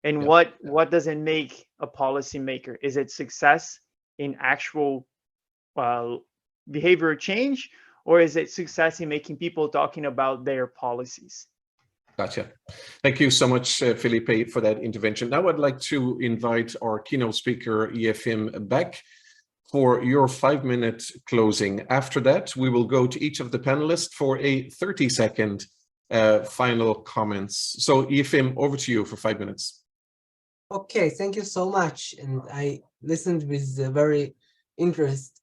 And Yeah. what does it make a policymaker? Is it success in actual behavior change, or is it success in making people talking about their policies? Gotcha. Thank you so much, Felipe, for that intervention. Now I'd like to invite our keynote speaker, Yefim, back for your 5-minute closing. After that, we will go to each of the panelists for a 30-second final comments. So Yefim, over to you for 5 minutes. Okay, thank you so much. And I listened with very interest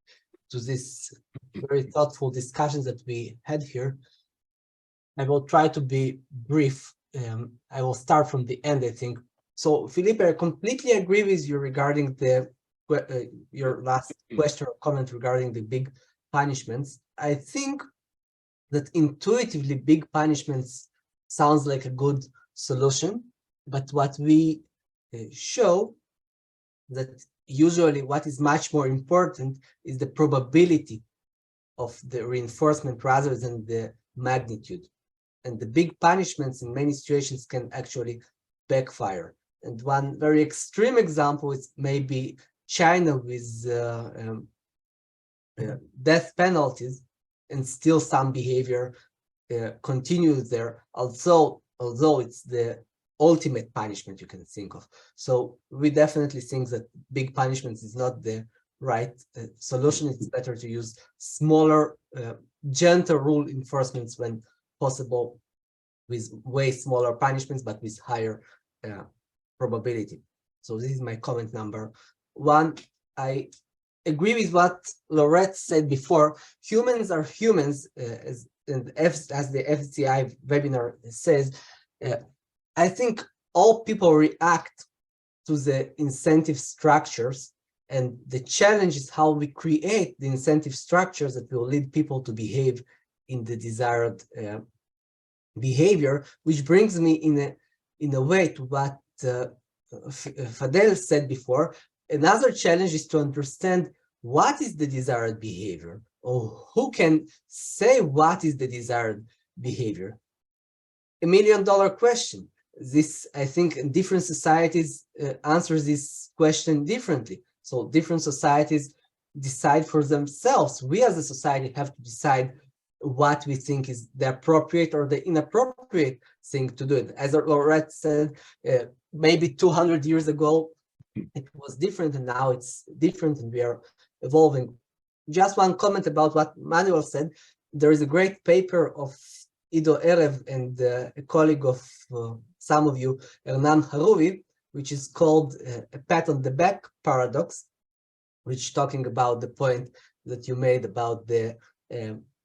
to this very thoughtful discussions that we had here. I will try to be brief. I will start from the end, I think. So, Felipe, I completely agree with you regarding your last question or comment regarding the big punishments. I think that intuitively big punishments sounds like a good solution, but what we show that usually what is much more important is the probability of the reinforcement rather than the magnitude. And the big punishments in many situations can actually backfire. And one very extreme example is maybe China with death penalties, and still some behavior continues there, although it's the ultimate punishment you can think of. So we definitely think that big punishments is not the right solution. It's better to use smaller, gentle rule enforcements when possible, with way smaller punishments, but with higher probability. So this is my comment number one. I agree with what Laurette said before. Humans are humans, as the FCI webinar says. I think all people react to the incentive structures, and the challenge is how we create the incentive structures that will lead people to behave in the desired behavior, which brings me in a way to what Fadel said before. Another challenge is to understand what is the desired behavior, or who can say what is the desired behavior. $1 million question. This, I think, in different societies answers this question differently. So different societies decide for themselves. We as a society have to decide what we think is the appropriate or the inappropriate thing to do. As Laurette said, maybe 200 years ago, it was different, and now it's different, and we are evolving. Just one comment about what Manuel said. There is a great paper of Ido Erev and a colleague of some of you, Hernan Harouvi, which is called a pat on the back paradox, which talking about the point that you made about the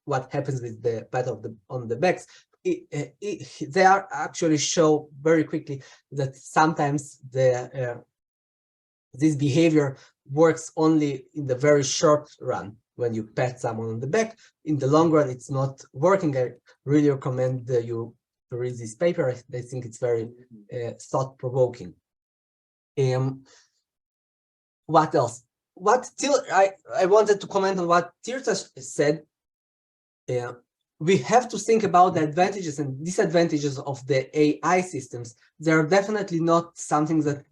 what happens with the pat on the backs. They are actually show very quickly that sometimes this behavior works only in the very short run when you pat someone on the back. In the long run, it's not working. I really recommend you to read this paper. I think it's very thought-provoking. What else? I wanted to comment on what Tirta said. We have to think about the advantages and disadvantages of the AI systems. They are definitely not something that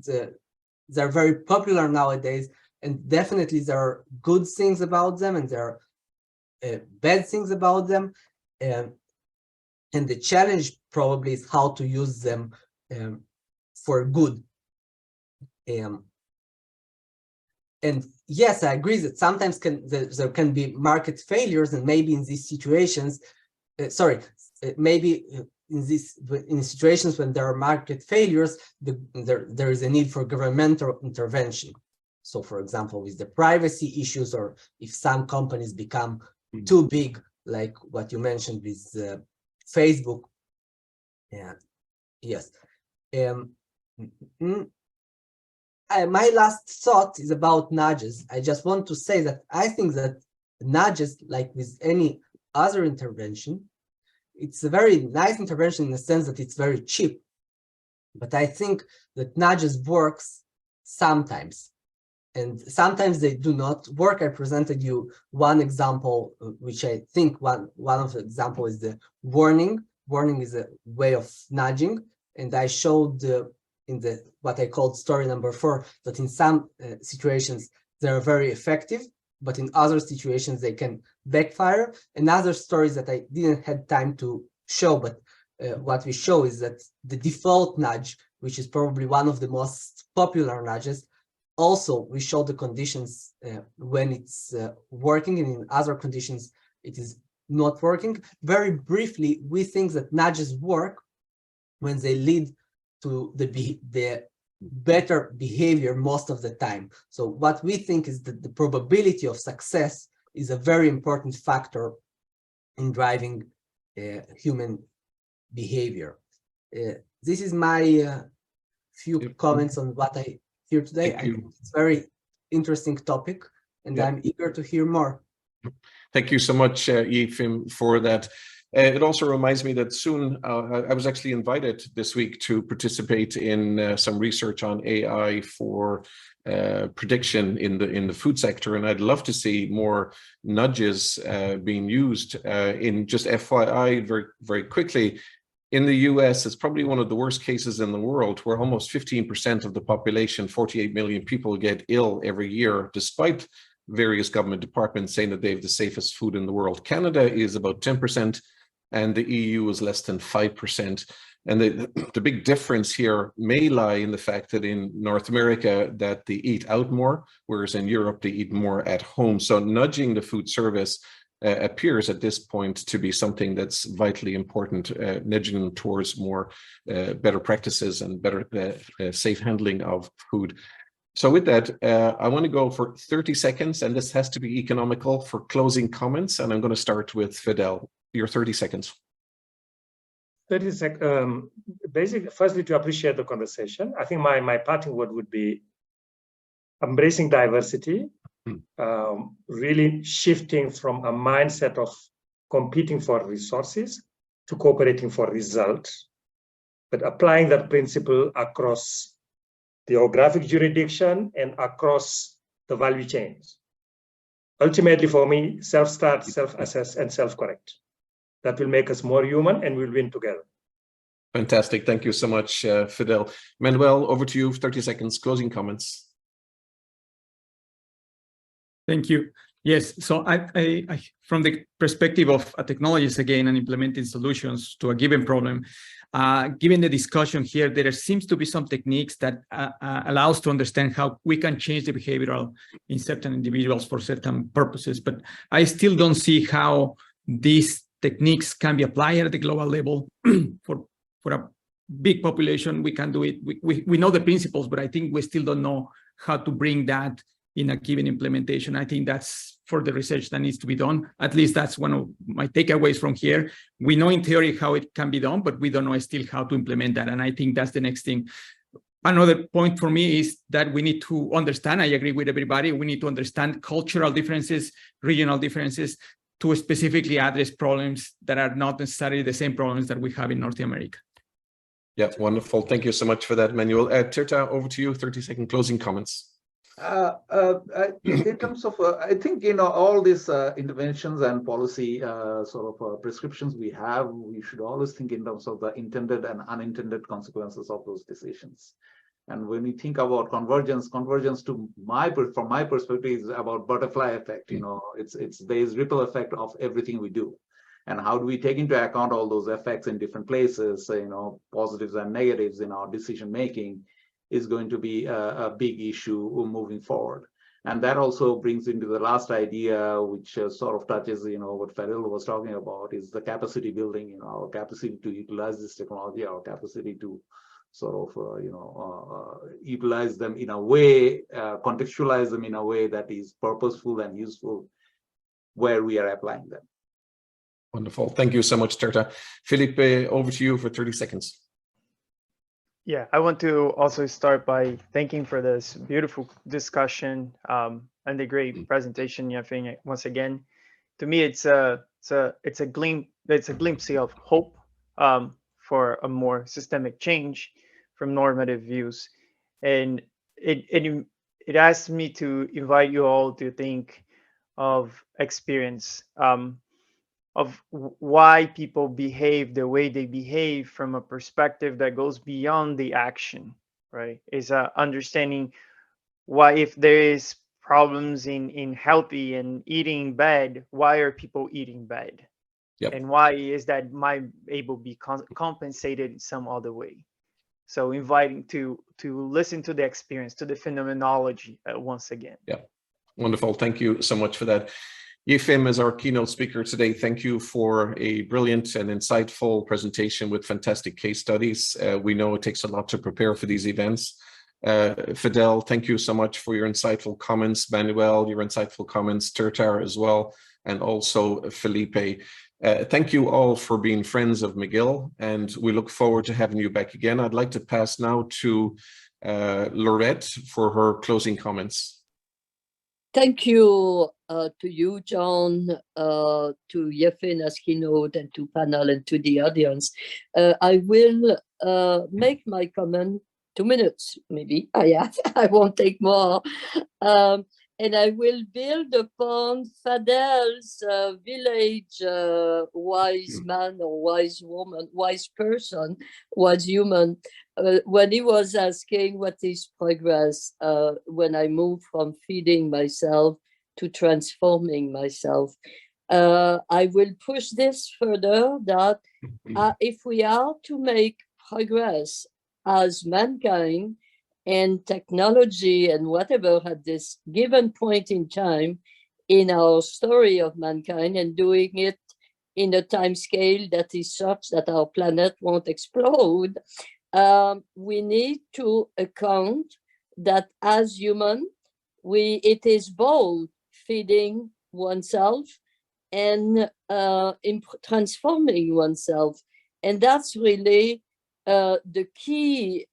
they're very popular nowadays, and definitely there are good things about them and there are bad things about them. And the challenge probably is how to use them for good. And yes, I agree that sometimes there can be market failures, and maybe in these situations, maybe in situations when there are market failures, there is a need for governmental intervention. So, for example, with the privacy issues, or if some companies become too big, like what you mentioned with Facebook. Yeah, yes. My last thought is about nudges. I just want to say that I think that nudges, like with any other intervention, it's a very nice intervention in the sense that it's very cheap. But I think that nudges works sometimes, and sometimes they do not work. I presented you one example, which I think one of the example is the warning. Warning is a way of nudging, and I showed in the what I called story number 4 that in some situations they are very effective, but in other situations they can backfire. And other stories that I didn't have time to show, but what we show is that the default nudge, which is probably one of the most popular nudges, also we show the conditions when it's working, and in other conditions it is not working. Very briefly, we think that nudges work when they lead to the better behavior most of the time. So what we think is that the probability of success is a very important factor in driving human behavior. This is my few comments on what I hear today. I think it's a very interesting topic, and I'm eager to hear more. Thank you so much, Yefim, for that. It also reminds me that soon I was actually invited this week to participate in some research on AI for prediction in the food sector, and I'd love to see more nudges being used. In just FYI, very quickly, in the US, it's probably one of the worst cases in the world, where almost 15% of the population, 48 million people, get ill every year, despite various government departments saying that they have the safest food in the world. Canada is about 10%, and the EU is less than 5%. And the big difference here may lie in the fact that in North America that they eat out more, whereas in Europe they eat more at home. So nudging the food service appears at this point to be something that's vitally important, nudging them towards more better practices and better safe handling of food. So with that, I want to go for 30 seconds, and this has to be economical, for closing comments. And I'm going to start with Fidel. Your 30 seconds. 30 seconds. Basically, firstly, to appreciate the conversation. I think my parting word would be embracing diversity, really shifting from a mindset of competing for resources to cooperating for results, but applying that principle across the geographic jurisdiction and across the value chains. Ultimately, for me, self-start, self-assess, and self-correct. That will make us more human, and we'll win together. Fantastic. Thank you so much, Fidel. Manuel, over to you, 30 seconds, closing comments. Thank you. Yes, so I from the perspective of technologies again and implementing solutions to a given problem, given the discussion here, there seems to be some techniques that allow us to understand how we can change the behavioral in certain individuals for certain purposes. But I still don't see how these techniques can be applied at the global level for a big population. We can do it. We know the principles, but I think we still don't know how to bring that in a given implementation. I think that's for the research that needs to be done. At least that's one of my takeaways from here. We know in theory how it can be done, but we don't know still how to implement that. And I think that's the next thing. Another point for me is that we need to understand, I agree with everybody, we need to understand cultural differences, regional differences, to specifically address problems that are not necessarily the same problems that we have in North America. Yeah, wonderful. Thank you so much for that, Manuel. Tirta, over to you, 30-second closing comments. In terms of, I think, all these interventions and policy sort of prescriptions we have, we should always think in terms of the intended and unintended consequences of those decisions. And when we think about convergence from my perspective is about butterfly effect. There's ripple effect of everything we do. And how do we take into account all those effects in different places, positives and negatives in our decision making, is going to be a big issue moving forward. And that also brings into the last idea, which sort of touches, what Fadil was talking about, is the capacity building, our capacity to utilize this technology, our capacity to sort of, utilize them in a way, contextualize them in a way that is purposeful and useful where we are applying them. Wonderful. Thank you so much, Tirta. Felipe, over to you for 30 seconds. Yeah, I want to also start by thanking for this beautiful discussion and the great presentation, Yefim. Once again, to me, it's a glimpse of hope for a more systemic change, from normative views. And it asked me to invite you all to think of experience, of why people behave the way they behave from a perspective that goes beyond the action, right? Is understanding why, if there is problems in healthy and eating bad, why are people eating bad? Yep. And why is that might able be compensated in some other way? So inviting to listen to the experience, to the phenomenology once again. Yeah, wonderful. Thank you so much for that. Yefim is our keynote speaker today. Thank you for a brilliant and insightful presentation with fantastic case studies. We know it takes a lot to prepare for these events. Fidel, thank you so much for your insightful comments. Manuel, your insightful comments. Tertar as well, and also Felipe. Thank you all for being friends of McGill, and we look forward to having you back again. I'd like to pass now to Laurette for her closing comments. Thank you to you, John, to Yefin as keynote, and to panel and to the audience. I will make my comment 2 minutes, maybe. I won't take more. And I will build upon Fidel's village wise man or wise woman, wise person, wise human, when he was asking what is progress when I move from feeding myself to transforming myself. I will push this further, that if we are to make progress as mankind, and technology and whatever at this given point in time in our story of mankind, and doing it in a time scale that is such that our planet won't explode, we need to account that as human, it is both feeding oneself and transforming oneself. And that's really the key.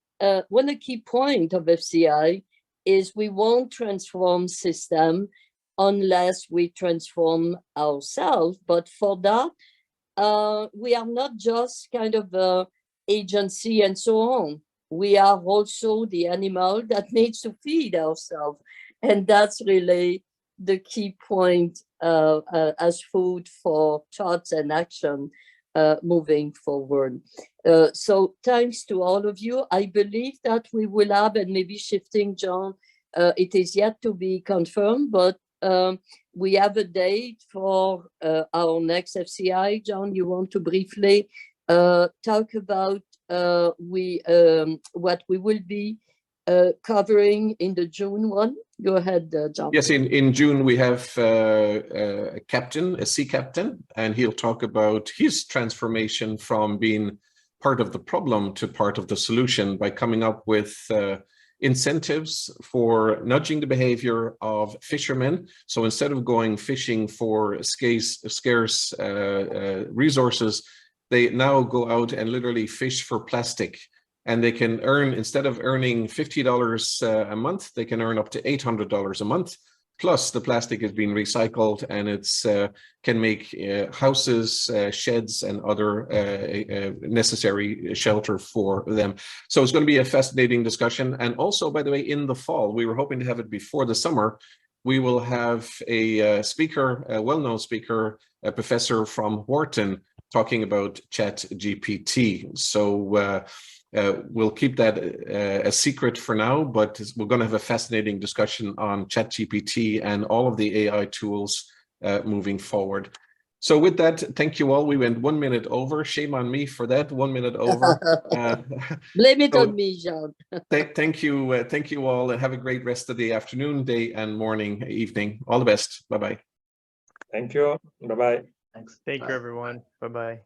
One of the key points of FCI is we won't transform system unless we transform ourselves. But for that, we are not just kind of agency and so on. We are also the animal that needs to feed ourselves. And that's really the key point as food for thoughts and action moving forward. So thanks to all of you. I believe that we will have, and maybe shifting, John, it is yet to be confirmed, but we have a date for our next FCI. John, you want to briefly talk about what we will be covering in the June one? Go ahead, John. Yes, in June we have a captain, a sea captain, and he'll talk about his transformation from being part of the problem to part of the solution by coming up with incentives for nudging the behavior of fishermen. So instead of going fishing for scarce resources, they now go out and literally fish for plastic. And they can earn, instead of earning $50 a month, they can earn up to $800 a month. Plus the plastic is being recycled, and it's can make houses, sheds, and other necessary shelter for them. So it's going to be a fascinating discussion. And also, by the way, in the fall, we were hoping to have it before the summer. We will have a speaker, a well-known speaker, a professor from Wharton, talking about ChatGPT. So we'll keep that a secret for now, but we're going to have a fascinating discussion on ChatGPT and all of the AI tools moving forward. So with that, thank you all. We went 1 minute over. Shame on me for that. 1 minute over. Blame it on me, Jean. Thank you all, and have a great rest of the afternoon, day, and morning, evening. All the best. Bye-bye. Thank you. Bye-bye. Thanks. Thank you, everyone. Bye-bye.